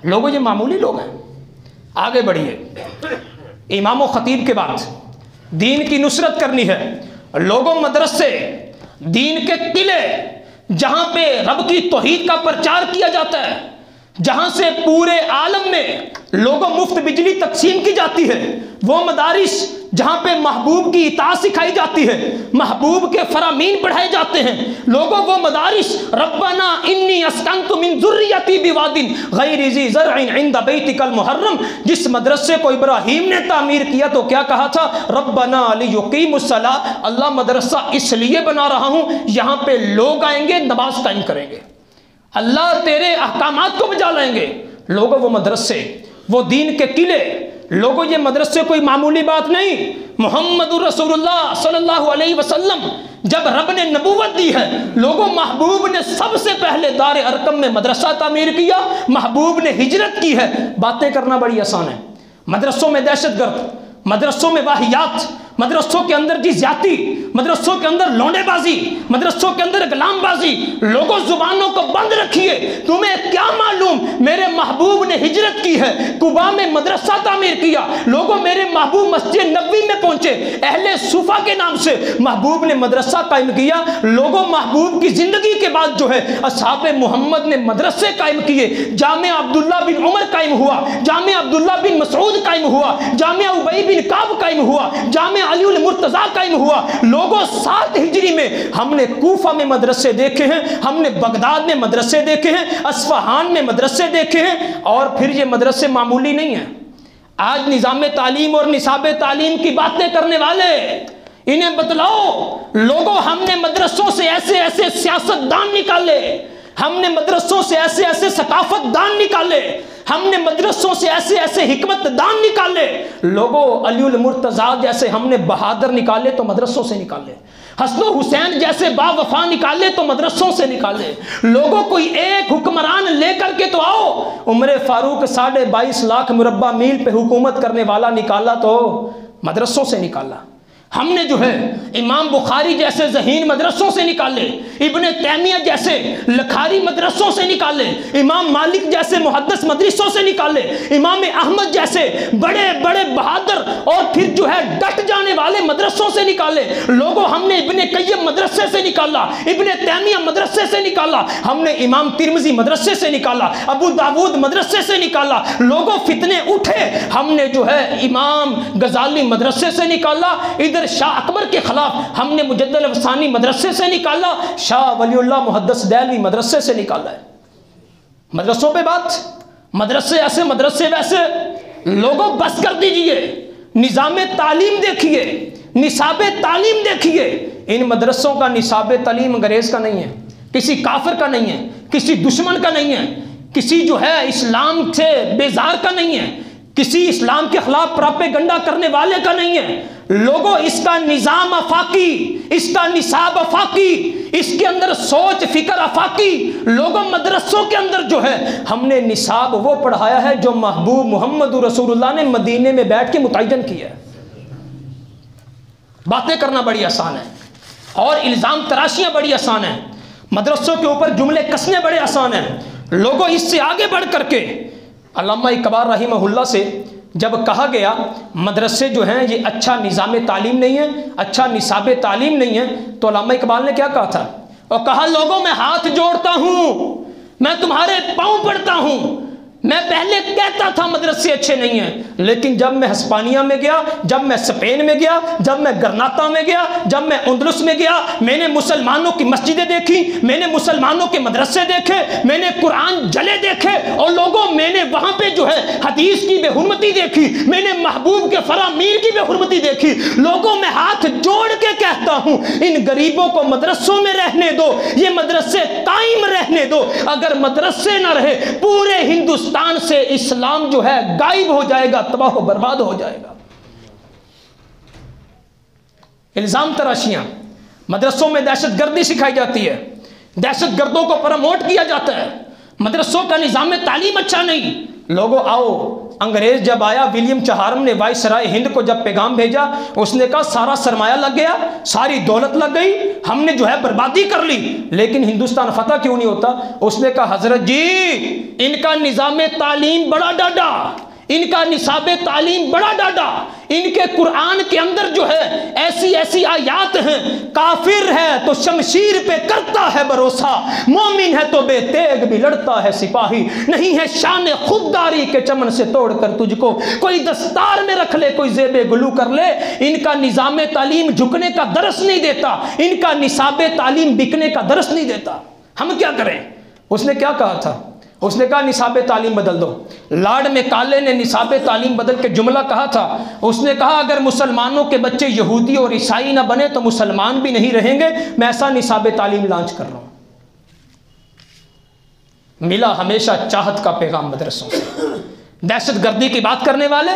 لوگوں یہ معمولی لوگ ہیں، آگے بڑھیے۔ امام و خطیب کے بعد دین کی نصرت کرنی ہے۔ لوگوں مدرسے، دین کے قلعے، جہاں پہ رب کی توحید کا پرچار کیا جاتا ہے، جہاں سے پورے عالم میں لوگوں مفت بجلی تقسیم کی جاتی ہے، وہ مدارس جہاں پہ محبوب کی اطاعت سکھائی جاتی ہے، محبوب کے فرامین پڑھائے جاتے ہیں، لوگوں وہ مدارس ربنا انی اسکنت من ذریتی بواد غیر ذی زرع عند بیتک المحرم، جس مدرسے کو ابراہیم نے تعمیر کیا تو کیا کہا تھا؟ ربنا لیقیموا الصلاۃ، اللہ مدرسہ اس لیے بنا رہا ہوں یہاں پہ لوگ آئیں گے نماز قائم کریں گے، اللہ تیرے احکامات کو بجا لائیں گے۔ لوگوں وہ مدرسے، وہ دین کے قلعے، لوگوں یہ مدرسے کوئی معمولی بات نہیں۔ محمد رسول اللہ صلی اللہ علیہ وسلم جب رب نے نبوت دی ہے، لوگوں محبوب نے سب سے پہلے دار ارقم میں مدرسہ تعمیر کیا، محبوب نے ہجرت کی ہے۔ باتیں کرنا بڑی آسان ہے، مدرسوں میں دہشت گرد، مدرسوں میں واہیات، مدرسوں کے اندر جی زیادتی، مدرسوں کے اندر لونڈے بازی، مدرسوں کے اندر غلام بازی، لوگوں زبانوں کو بند رکھیے۔ تمہیں کیا معلوم میرے محبوب نے ہجرت کی ہے، قباء میں مدرسہ تعمیر کیا، لوگوں میرے محبوب مسجد نبوی میں پہنچے، اہل صوفہ کے نام سے محبوب نے مدرسہ قائم کیا۔ لوگوں محبوب کی زندگی کے بعد جو ہے اصحاب محمد نے مدرسے قائم کیے، جامعہ عبداللہ بن عمر قائم ہوا، جامعہ عبداللہ بن مسعود قائم ہوا، جامعہ ابی بن کعب قائم ہوا، جامعہ علی المرتضیٰ قائم ہوا۔ لوگوں 7 ہجری میں ہم نے کوفہ میں مدرسے دیکھے ہیں، ہم نے بغداد میں مدرسے دیکھے ہیں، اصفہان میں مدرسے دیکھے ہیں، اور پھر یہ مدرسے معمولی نہیں ہیں۔ آج نظام تعلیم اور نصاب تعلیم کی باتیں کرنے والے انہیں بتلاؤ، لوگوں ہم نے مدرسوں سے ایسے ایسے سیاست دان نکالے، ہم نے مدرسوں سے ایسے ایسے ثقافت دان نکالے، ہم نے مدرسوں سے ایسے ایسے حکمت دان نکالے۔ لوگوں علی المرتضیٰ جیسے ہم نے بہادر نکالے تو مدرسوں سے نکالے، حسن و حسین جیسے با وفا نکالے تو مدرسوں سے نکالے. لوگوں کوئی ایک حکمران لے کر کے تو آؤ. عمر فاروق 22.5 لاکھ مربع میل پہ حکومت کرنے والا نکالا تو مدرسوں سے نکالا. ہم نے جو ہے امام بخاری جیسے ذہین مدرسوں سے نکالے, ابن تیمیہ جیسے لکھاری مدرسوں سے نکالے, امام مالک جیسے محدث مدرسوں سے نکالے, امام احمد جیسے بڑے بڑے بہادر اور پھر جو ہے ڈٹ جانے والے مدرسوں سے نکالے. لوگوں ہم نے ابن قیم مدرسے سے نکالا, ابن تیمیہ مدرسے سے نکالا, ہم نے امام ترمذی مدرسے سے نکالا, ابو داود مدرسے سے نکالا. لوگوں فتنے اٹھے, ہم نے جو ہے امام غزالی مدرسے سے نکالا, ادھر شاہ اکبر کے خلاف ہم نے مجدد الافسانی مدرسے سے نکالا, شاہ ولی اللہ محدث دہلوی مدرسے سے نکالا ہے. مدرسوں پہ بات, مدرسے ایسے مدرسے ویسے. لوگوں بس کر دیجئے, نظام تعلیم دیکھیے, نصاب تعلیم دیکھیے. ان مدرسوں کا نصاب تعلیم انگریز کا نہیں ہے, کسی کافر کا نہیں ہے, کسی دشمن کا نہیں ہے, کسی جو ہے اسلام سے بیزار کا نہیں ہے, کسی اسلام کے خلاف پراپیگنڈا کرنے والے کا نہیں ہے. لوگوں اس کا نظام افاقی, اس کا نصاب افاقی, اس کے اندر سوچ فکر افاقی. لوگوں مدرسوں کے اندر جو ہے ہم نے نصاب وہ پڑھایا ہے جو محبوب محمد رسول اللہ نے مدینے میں بیٹھ کے متعین کیا ہے. باتیں کرنا بڑی آسان ہے اور الزام تراشیاں بڑی آسان ہیں, مدرسوں کے اوپر جملے کسنے بڑے آسان ہیں. لوگوں اس سے آگے بڑھ کر کے علامہ اقبال رحمہ اللہ سے جب کہا گیا مدرسے جو ہیں یہ اچھا نظام تعلیم نہیں ہے, اچھا نصاب تعلیم نہیں ہے, تو علامہ اقبال نے کیا کہا تھا؟ اور کہا لوگوں میں ہاتھ جوڑتا ہوں, میں تمہارے پاؤں پڑتا ہوں. میں پہلے کہتا تھا مدرسے اچھے نہیں ہیں, لیکن جب میں ہسپانیہ میں گیا, جب میں اسپین میں گیا, جب میں گرناطہ میں گیا, جب میں اندلس میں گیا, میں نے مسلمانوں کی مسجدیں دیکھی, میں نے مسلمانوں کے مدرسے دیکھے, میں نے قرآن جلے دیکھے, اور لوگوں میں نے وہاں پہ جو ہے حدیث کی بے حرمتی دیکھی, میں نے محبوب کے فرامین کی بے حرمتی دیکھی. لوگوں میں ہاتھ جوڑ کے کہتا ہوں ان غریبوں کو مدرسوں میں رہنے دو, یہ مدرسے قائم رہنے دو. اگر مدرسے نہ رہے پورے ہندوستان سے اسلام جو ہے غائب ہو جائے گا, تباہ و برباد ہو جائے گا. الزام تراشیاں, مدرسوں میں دہشت گردی سکھائی جاتی ہے, دہشت گردوں کو پروموٹ کیا جاتا ہے, مدرسوں کا نظام تعلیم اچھا نہیں. لوگوں آؤ, انگریز جب آیا, ولیم چہارم نے وائسرائے ہند کو جب پیغام بھیجا, اس نے کہا سارا سرمایہ لگ گیا, ساری دولت لگ گئی, ہم نے جو ہے بربادی کر لی, لیکن ہندوستان فتح کیوں نہیں ہوتا؟ اس نے کہا حضرت جی ان کا نظام تعلیم بڑا ڈاڈا, ان کا نصاب تعلیم بڑا ڈاڈا, ان کے قرآن کے اندر جو ہے ایسی ایسی آیات ہیں, کافر ہے تو شمشیر پہ کرتا ہے بھروسہ, مومن ہے تو بے تیغ بھی لڑتا ہے سپاہی, نہیں ہے شان خودداری کے چمن سے توڑ کر تجھ کو کوئی دستار میں رکھ لے, کوئی زیب گلو کر لے. ان کا نظام تعلیم جھکنے کا درس نہیں دیتا, ان کا نصاب تعلیم بکنے کا درس نہیں دیتا. ہم کیا کریں؟ اس نے کیا کہا تھا؟ اس نے کہا نصاب تعلیم بدل دو. لارڈ میکالے نے نصاب تعلیم بدل کے جملہ کہا تھا, اس نے کہا اگر مسلمانوں کے بچے یہودی اور عیسائی نہ بنے تو مسلمان بھی نہیں رہیں گے, میں ایسا نصاب تعلیم لانچ کر رہا ہوں. ملا ہمیشہ چاہت کا پیغام مدرسوں سے. دہشت گردی کی بات کرنے والے,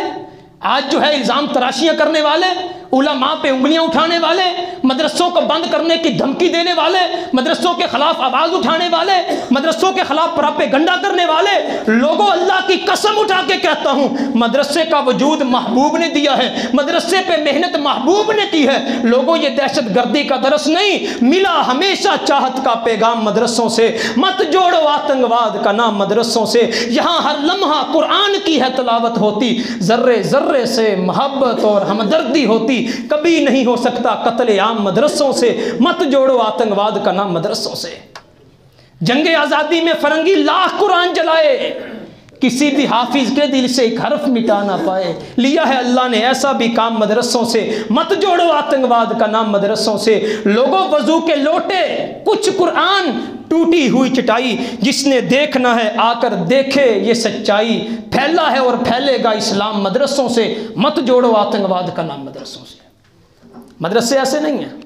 آج جو ہے الزام تراشیاں کرنے والے, علماء پہ انگلیاں اٹھانے والے, مدرسوں کو بند کرنے کی دھمکی دینے والے, مدرسوں کے خلاف آواز اٹھانے والے, مدرسوں کے خلاف پراپیگنڈا کرنے والے. لوگوں اللہ کی قسم اٹھا کے کہتا ہوں مدرسے کا وجود محبوب نے دیا ہے, مدرسے پہ محنت محبوب نے کی ہے. لوگوں یہ دہشت گردی کا درس نہیں, ملا ہمیشہ چاہت کا پیغام مدرسوں سے. مت جوڑو آتنگواد کا نام مدرسوں سے, یہاں ہر لمحہ قرآن کی ہے تلاوت ہوتی, ذرے ذرے سے محبت اور ہمدردی ہوتی, کبھی نہیں ہو سکتا قتل عام مدرسوں سے. مت جوڑو آتنگواد کا نام مدرسوں سے. جنگ آزادی میں فرنگی لاکھ قرآن جلائے, کسی بھی حافظ کے دل سے ایک حرف مٹا نہ پائے. لیا ہے اللہ نے ایسا بھی کام مدرسوں سے. مت جوڑو آتنگواد کا نام مدرسوں سے. لوگوں وضو کے لوٹے کچھ قرآن, ٹوٹی ہوئی چٹائی, جس نے دیکھنا ہے آ کر دیکھے یہ سچائی. پھیلا ہے اور پھیلے گا اسلام مدرسوں سے, مت جوڑو آتنگواد کا نام مدرسوں سے. مدرسے ایسے نہیں ہیں,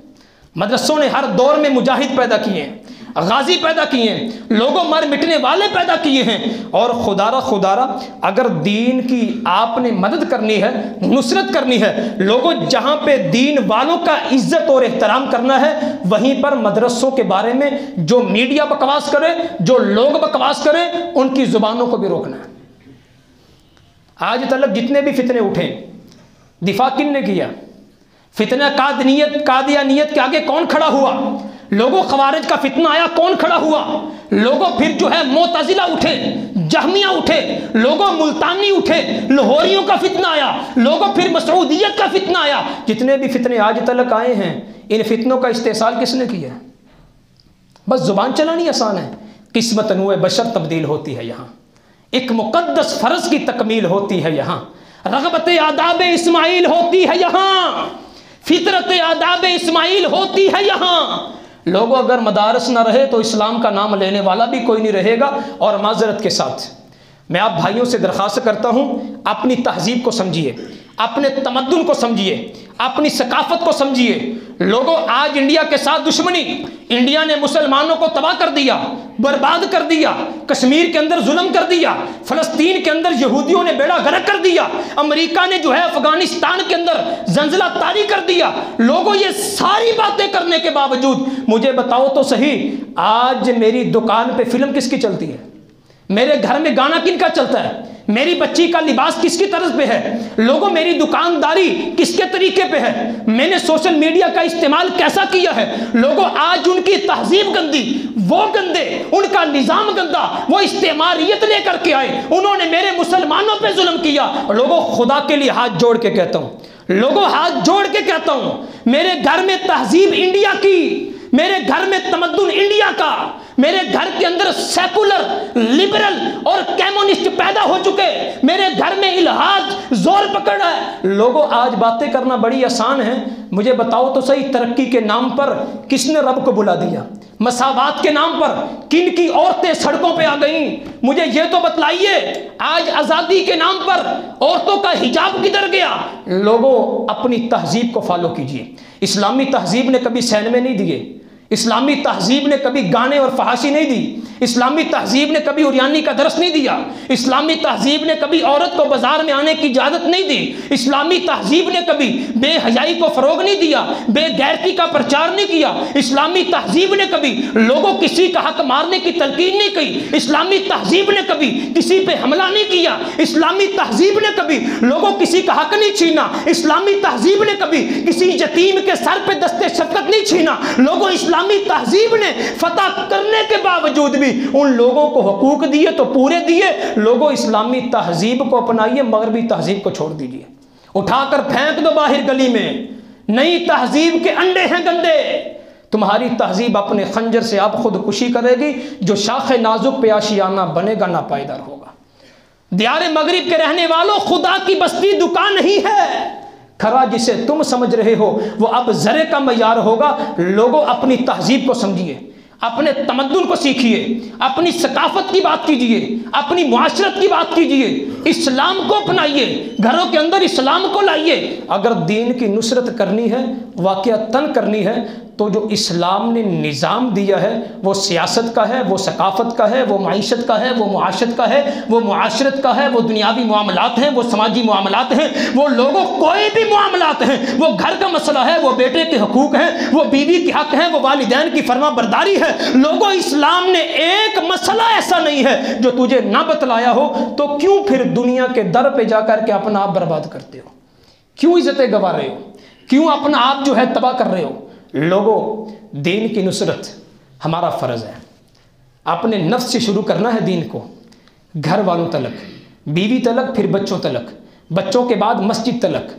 مدرسوں نے ہر دور میں مجاہد پیدا کیے ہیں. غازی پیدا کیے ہیں، لوگوں مر مٹنے والے پیدا کیے ہیں، اور خدارہ اگر دین کی آپ نے مدد کرنی ہے، نصرت کرنی ہے، لوگوں جہاں پہ دین والوں کا عزت اور احترام کرنا ہے، وہیں پر مدرسوں کے بارے میں جو میڈیا بکواس کرے، جو لوگ بکواس کریں، ان کی زبانوں کو بھی روکنا ہے۔ آج تلک جتنے بھی فتنے اٹھے، دفاع کن نے کیا؟ فتنہ قادیانیت کے آگے کون کھڑا ہوا؟ لوگوں خوارج کا فتنہ آیا، کون کھڑا ہوا؟ لوگوں پھر جو ہے معتزلہ اٹھے، جہمیہ اٹھے، لوگوں ملتانی اٹھے، لاہوریوں کا فتنہ آیا، لوگوں پھر مسعودیت کا فتنہ آیا۔ جتنے بھی فتنے آج تلک آئے ہیں، ان فتنوں کا استحصال کس نے کیا؟ بس زبان چلانی آسان ہے۔ قسمت نوع بشر تبدیل ہوتی ہے یہاں، ایک مقدس فرض کی تکمیل ہوتی ہے یہاں، رغبت آداب اسماعیل ہوتی ہے یہاں، فطرت آداب اسماعیل ہوتی ہے یہاں۔ لوگوں اگر مدارس نہ رہے تو اسلام کا نام لینے والا بھی کوئی نہیں رہے گا۔ اور معذرت کے ساتھ میں آپ بھائیوں سے درخواست کرتا ہوں، اپنی تہذیب کو سمجھیے، اپنے تمدن کو سمجھیے، اپنی ثقافت کو سمجھیے۔ لوگوں آج انڈیا کے ساتھ دشمنی، انڈیا نے مسلمانوں کو تباہ کر دیا، برباد کر دیا، کشمیر کے اندر ظلم کر دیا، فلسطین کے اندر یہودیوں نے بیڑا غرق کر دیا، امریکہ نے جو ہے افغانستان کے اندر زلزلہ طاری کر دیا۔ لوگوں یہ ساری باتیں کرنے کے باوجود مجھے بتاؤ تو صحیح، آج میری دکان پہ فلم کس کی چلتی ہے؟ میرے گھر میں گانا کن کا چلتا ہے؟ میری بچی کا لباس کس کی طرز پہ ہے؟ لوگوں میری دکانداری کس کے طریقے پہ ہے؟ میں نے سوشل میڈیا کا استعمال کیسا کیا ہے؟ لوگوں آج ان کی تہذیب گندی، وہ گندے، ان کا نظام گندا، وہ استعماریت لے کر کے آئے، انہوں نے میرے مسلمانوں پہ ظلم کیا۔ لوگوں خدا کے لیے ہاتھ جوڑ کے کہتا ہوں، لوگوں ہاتھ جوڑ کے کہتا ہوں، میرے گھر میں تہذیب انڈیا کی، میرے گھر میں تمدن انڈیا کا، میرے گھر کے اندر سیکولر، لبرل اور کمیونسٹ پیدا ہو چکے، میرے گھر میں الحاد زور پکڑ رہا ہے۔ لوگوں آج باتیں کرنا بڑی آسان ہے، مجھے بتاؤ تو صحیح، ترقی کے نام پر کس نے رب کو بلا دیا؟ مساوات کے نام پر کن کی عورتیں سڑکوں پہ آ گئیں؟ مجھے یہ تو بتلائیے۔ آج آزادی کے نام پر عورتوں کا حجاب کدھر گیا؟ لوگوں اپنی تہذیب کو فالو کیجیے۔ اسلامی تہذیب نے کبھی سینمے نہیں دیے، اسلامی تہذیب نے کبھی گانے اور فحاشی نہیں دی، اسلامی تہذیب نے کبھی عریانی کا درس نہیں دیا، اسلامی تہذیب نے کبھی عورت کو بازار میں آنے کی اجازت نہیں دی، اسلامی تہذیب نے کبھی بے حیائی کو فروغ نہیں دیا، بے غیرتی کا پرچار نہیں کیا، اسلامی تہذیب نے کبھی لوگوں کسی کا حق مارنے کی تلقین نہیں کی، اسلامی تہذیب نے کبھی کسی پہ حملہ نہیں کیا، اسلامی تہذیب نے کبھی لوگوں کسی کا حق نہیں چھینا، اسلامی تہذیب نے کبھی کسی یتیم کے سر پہ دست شفقت نہیں چھینا۔ لوگوں اسلامی تہذیب نے فتح کرنے کے باوجود بھی ان لوگوں کو حقوق دیے تو پورے دیے۔ لوگوں اسلامی تہذیب کو اپنائیے، مغربی تہذیب کو چھوڑ دیجیے، اٹھا کر پھینک دو باہر گلی میں۔ نئی تہذیب کے انڈے ہیں گندے، تمہاری تہذیب اپنے خنجر سے اب خودکشی کرے گی، جو شاخ نازک پہ آشیانہ بنے گا ناپائیدار ہوگا۔ دیار مغرب کے رہنے والوں، خدا کی بستی دکان نہیں ہے، کھرا جسے تم سمجھ رہے ہو وہ اب ذرے کا معیار ہوگا۔ لوگوں اپنی تہذیب کو سمجھیے، اپنے تمدن کو سیکھیے، اپنی ثقافت کی بات کیجیے، اپنی معاشرت کی بات کیجیے، اسلام کو اپنائیے، گھروں کے اندر اسلام کو لائیے۔ اگر دین کی نصرت کرنی ہے، واقعتاً کرنی ہے، تو جو اسلام نے نظام دیا ہے وہ سیاست کا ہے، وہ ثقافت کا ہے، وہ معیشت کا ہے، وہ معاشرت کا ہے، وہ معاشرت کا ہے، وہ دنیاوی معاملات ہیں، وہ سماجی معاملات ہیں، وہ لوگوں کوئی بھی معاملات ہیں، وہ گھر کا مسئلہ ہے، وہ بیٹے کے حقوق ہیں، وہ بیوی کے حق ہیں، وہ والدین کی فرما برداری ہے۔ لوگوں اسلام نے ایک مسئلہ ایسا نہیں ہے جو تجھے نہ بتلایا ہو، تو کیوں پھر دنیا کے در پہ جا کر کے اپنا آپ برباد کرتے ہو؟ کیوں عزتیں گوا رہے ہو؟ کیوں اپنا آپ جو ہے تباہ کر رہے ہو؟ لوگوں دین کی نصرت ہمارا فرض ہے، اپنے نفس سے شروع کرنا ہے دین کو، گھر والوں تلک، بیوی تلک، پھر بچوں تلک، بچوں کے بعد مسجد تلک،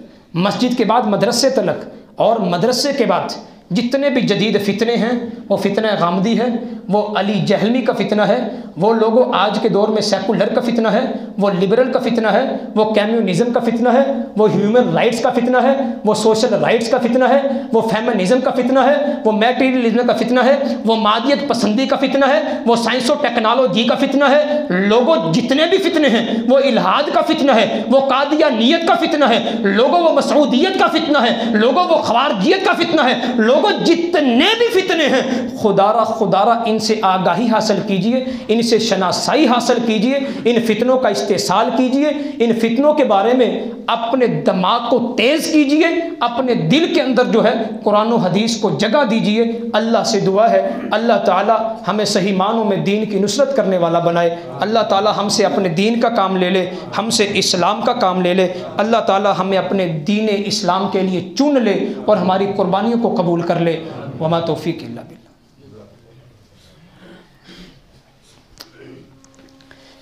مسجد کے بعد مدرسے تلک، اور مدرسے کے بعد جتنے بھی جدید فتنے ہیں، وہ فتنہ غامدی ہے، وہ علی جہلمی کا فتنہ ہے، وہ لوگوں آج کے دور میں سیکولر کا فتنہ ہے، وہ لبرل کا فتنہ ہے، وہ کمیونزم کا فتنہ ہے، وہ ہیومن رائٹس کا فتنہ ہے، وہ سوشل رائٹس کا فتنہ ہے، وہ فیمنزم کا فتنہ ہے، وہ میٹیریلزم کا فتنہ ہے، وہ مادیت پسندی کا فتنہ ہے، وہ سائنس و ٹیکنالوجی کا فتنہ ہے۔ لوگوں جتنے بھی فتنے ہیں، وہ الحاد کا فتنہ ہے، وہ قادیانیت کا فتنہ ہے، لوگوں وہ مسعودیت کا فتنہ ہے، لوگوں وہ خوارجیت کا فتنہ ہے، لوگوں جتنے بھی فتنے ہیں خدارہ ان سے آگاہی حاصل کیجئے، ان سے شناسائی حاصل کیجئے، ان فتنوں کا استحصال کیجئے، ان فتنوں کے بارے میں اپنے دماغ کو تیز کیجئے، اپنے دل کے اندر جو ہے قرآن و حدیث کو جگہ دیجئے۔ اللہ سے دعا ہے اللہ تعالی ہمیں صحیح معنوں میں دین کی نصرت کرنے والا بنائے۔ اللہ تعالی ہم سے اپنے دین کا کام لے لے، ہم سے اسلام کا کام لے لے۔ اللہ تعالی ہمیں اپنے دین اسلام کے لیے چن لے اور ہماری قربانیوں کو قبول کر لے۔ وما توفیق الا باللہ۔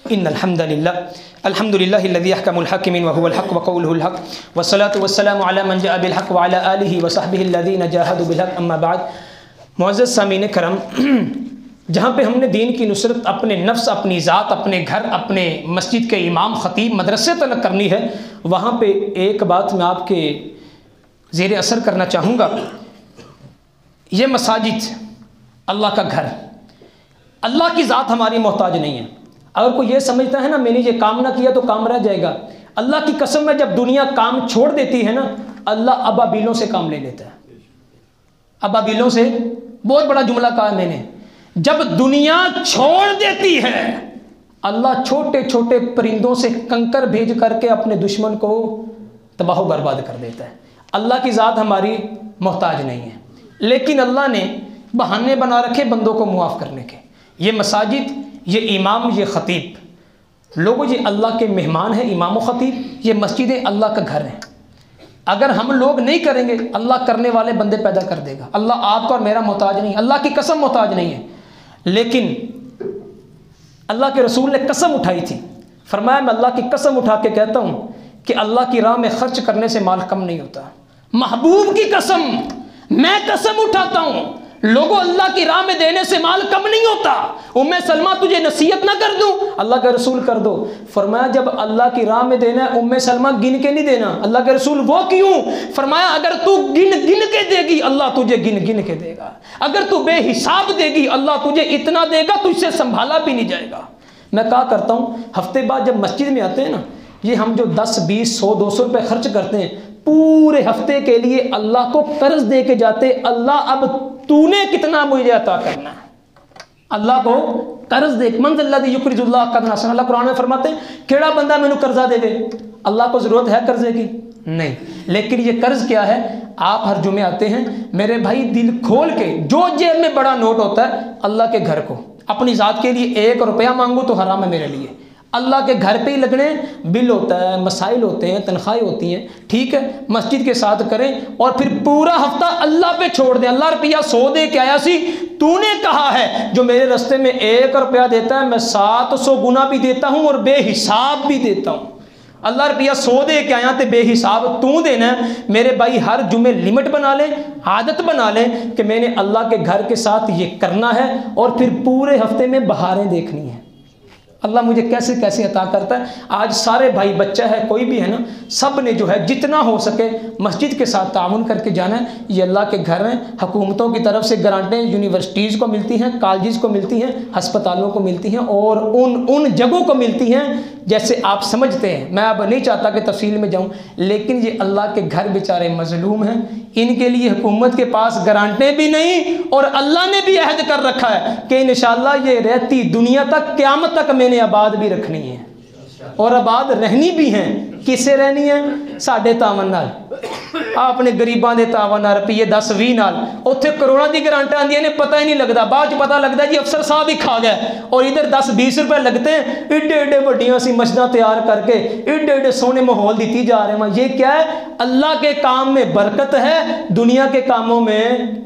ان الحمد للہ الذی احکم الحاکمین وهو الحق وقوله الحق والصلاة والسلام علی من جاء بالحق وعلى آلہ وصحبہ الذین جاہدوا بالحق اما بعد۔ معزز سامعین کرم، جہاں پہ ہم نے دین کی نصرت اپنے نفس، اپنی ذات، اپنے گھر، اپنے مسجد کے امام، خطیب، مدرسے تلک کرنی ہے، وہاں پہ ایک بات میں آپ کے زیر اثر کرنا چاہوں گا۔ یہ مساجد اللہ کا گھر، اللہ کی ذات ہماری محتاج نہیں ہے۔ اگر کوئی یہ سمجھتا ہے نا میں نے یہ کام نہ کیا تو کام رہ جائے گا، اللہ کی قسم ہے جب دنیا کام چھوڑ دیتی ہے نا، اللہ ابابیلوں سے کام لے لیتا ہے۔ ابابیلوں سے، بہت بڑا جملہ کہا میں نے، جب دنیا چھوڑ دیتی ہے اللہ چھوٹے چھوٹے پرندوں سے کنکر بھیج کر کے اپنے دشمن کو تباہ و برباد کر دیتا ہے۔ اللہ کی ذات ہماری محتاج نہیں ہے، لیکن اللہ نے بہانے بنا رکھے بندوں کو معاف کرنے کے۔ یہ مساجد، یہ امام، یہ خطیب، لوگوں یہ اللہ کے مہمان ہیں، امام و خطیب، یہ مسجدیں اللہ کا گھر ہیں۔ اگر ہم لوگ نہیں کریں گے اللہ کرنے والے بندے پیدا کر دے گا۔ اللہ آپ کا اور میرا محتاج نہیں، اللہ کی قسم محتاج نہیں ہے، لیکن اللہ کے رسول نے قسم اٹھائی تھی، فرمایا میں اللہ کی قسم اٹھا کے کہتا ہوں کہ اللہ کی راہ میں خرچ کرنے سے مال کم نہیں ہوتا۔ محبوب کی قسم، میں قسم اٹھاتا ہوں لوگوں اللہ کی راہ میں دینے سے مال کم نہیں ہوتا۔ ام سلمہ تجھے نصیحت نہ کر دوں؟ اللہ کے رسول کر دو۔ فرمایا جب اللہ کی راہ میں دینا ہے ام سلمہ گن کے نہیں دینا۔ اللہ کے رسول وہ کیوں؟ فرمایا اگر تو گن گن کے دے گی اللہ تجھے گن گن کے دے گا، اگر تو بے حساب دے گی اللہ تجھے اتنا دے گا تو اسے سنبھالا بھی نہیں جائے گا۔ میں کہا کرتا ہوں ہفتے بعد جب مسجد میں آتے ہیں نا، یہ ہم جو 10 20 100 200 روپے خرچ کرتے ہیں پورے ہفتے کے لیے اللہ کو قرض دے کے جاتے، اللہ اب تو نے کتنا مجھے عطا کرنا ہے۔ اللہ کو قرض دے، من ذا الذی یقرض اللہ قرضا حسنا، اللہ قرآن میں فرماتے ہیں کیڑا بندہ مینوں قرضہ دے دے؟ اللہ کو ضرورت ہے قرضے کی؟ نہیں، لیکن یہ قرض کیا ہے؟ آپ ہر جمعے آتے ہیں میرے بھائی دل کھول کے، جو جیب میں بڑا نوٹ ہوتا ہے اللہ کے گھر کو، اپنی ذات کے لیے 1 روپیہ مانگو تو حرام ہے میرے لیے۔ اللہ کے گھر پہ ہی لگنے، بل ہوتا ہے، مسائل ہوتے ہیں، تنخواہیں ہوتی ہیں، ٹھیک ہے، مسجد کے ساتھ کریں اور پھر پورا ہفتہ اللہ پہ چھوڑ دیں۔ اللہ روپیہ 100 دے کے آیا سی، تو نے کہا ہے جو میرے رستے میں 1 روپیہ دیتا ہے میں 700 گنا بھی دیتا ہوں اور بے حساب بھی دیتا ہوں۔ اللہ روپیہ 100 دے کے آیا تے بے حساب تو دینا ہے۔ میرے بھائی ہر جمعے لمٹ بنا لیں، عادت بنا لیں کہ میں نے اللہ کے گھر کے ساتھ یہ کرنا ہے اور پھر پورے ہفتے میں بہاریں دیکھنی ہیں۔ اللہ مجھے کیسے کیسے عطا کرتا ہے۔ آج سارے بھائی بچہ ہے کوئی بھی ہے نا، سب نے جو ہے جتنا ہو سکے مسجد کے ساتھ تعاون کر کے جانا ہے۔ یہ اللہ کے گھر ہیں، حکومتوں کی طرف سے گرانٹیں یونیورسٹیز کو ملتی ہیں، کالجز کو ملتی ہیں، ہسپتالوں کو ملتی ہیں اور ان جگہوں کو ملتی ہیں جیسے آپ سمجھتے ہیں۔ میں اب نہیں چاہتا کہ تفصیل میں جاؤں، لیکن یہ اللہ کے گھر بیچارے مظلوم ہیں، ان کے لیے حکومت کے پاس گرانٹیں بھی نہیں اور اللہ نے بھی عہد کر رکھا ہے کہ انشاءاللہ یہ رہتی دنیا تک، قیامت تک میں نے آباد بھی رکھنی ہے اور آباد رہنی بھی ہیں۔ کس سے رہنی ہے؟ ساڈے تعاون نال، اپنے غریباں دے تعاون نال، روپیے 10 20 نال۔ اوتھے کروڑاں دی گرانٹاں آندیاں نے پتہ ہی نہیں لگدا، بعد چ پتہ لگدا جی افسر صاحب ہی کھا گئے، اور ادھر 10 20 روپے لگتے ہیں، ایڈے ایڈے وڈیاں سی مسجداں تیار کر کے ایڈے ایڈے سونے ماحول دیتی جا رہے ہیں۔ یہ کیا ہے؟ اللہ کے کام میں برکت ہے، دنیا کے کاموں میں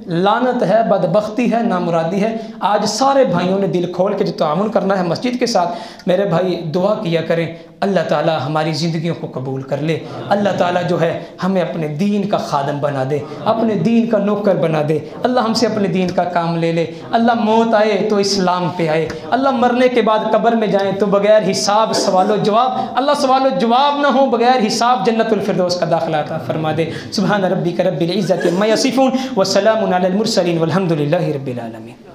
لعنت ہے، بدبختی ہے، نامرادی ہے۔ آج سارے بھائیوں نے دل کھول کے جو تعاون کرنا ہے مسجد کے ساتھ، میرے بھائی دعا کیا کریں اللہ تعالی ہماری زندگیوں کو قبول کر لے۔ اللہ تعالیٰ جو ہے ہمیں اپنے دین کا خادم بنا دے، اپنے دین کا نوکر بنا دے۔ اللہ ہم سے اپنے دین کا کام لے لے۔ اللہ موت آئے تو اسلام پہ آئے، اللہ مرنے کے بعد قبر میں جائیں تو بغیر حساب سوال و جواب، اللہ سوال و جواب نہ ہو، بغیر حساب جنت الفردوس کا داخلہ عطا فرما دے۔ سبحان ربک رب العزت عما یصفون وسلام علی المرسلین والحمد للہ رب العالمین۔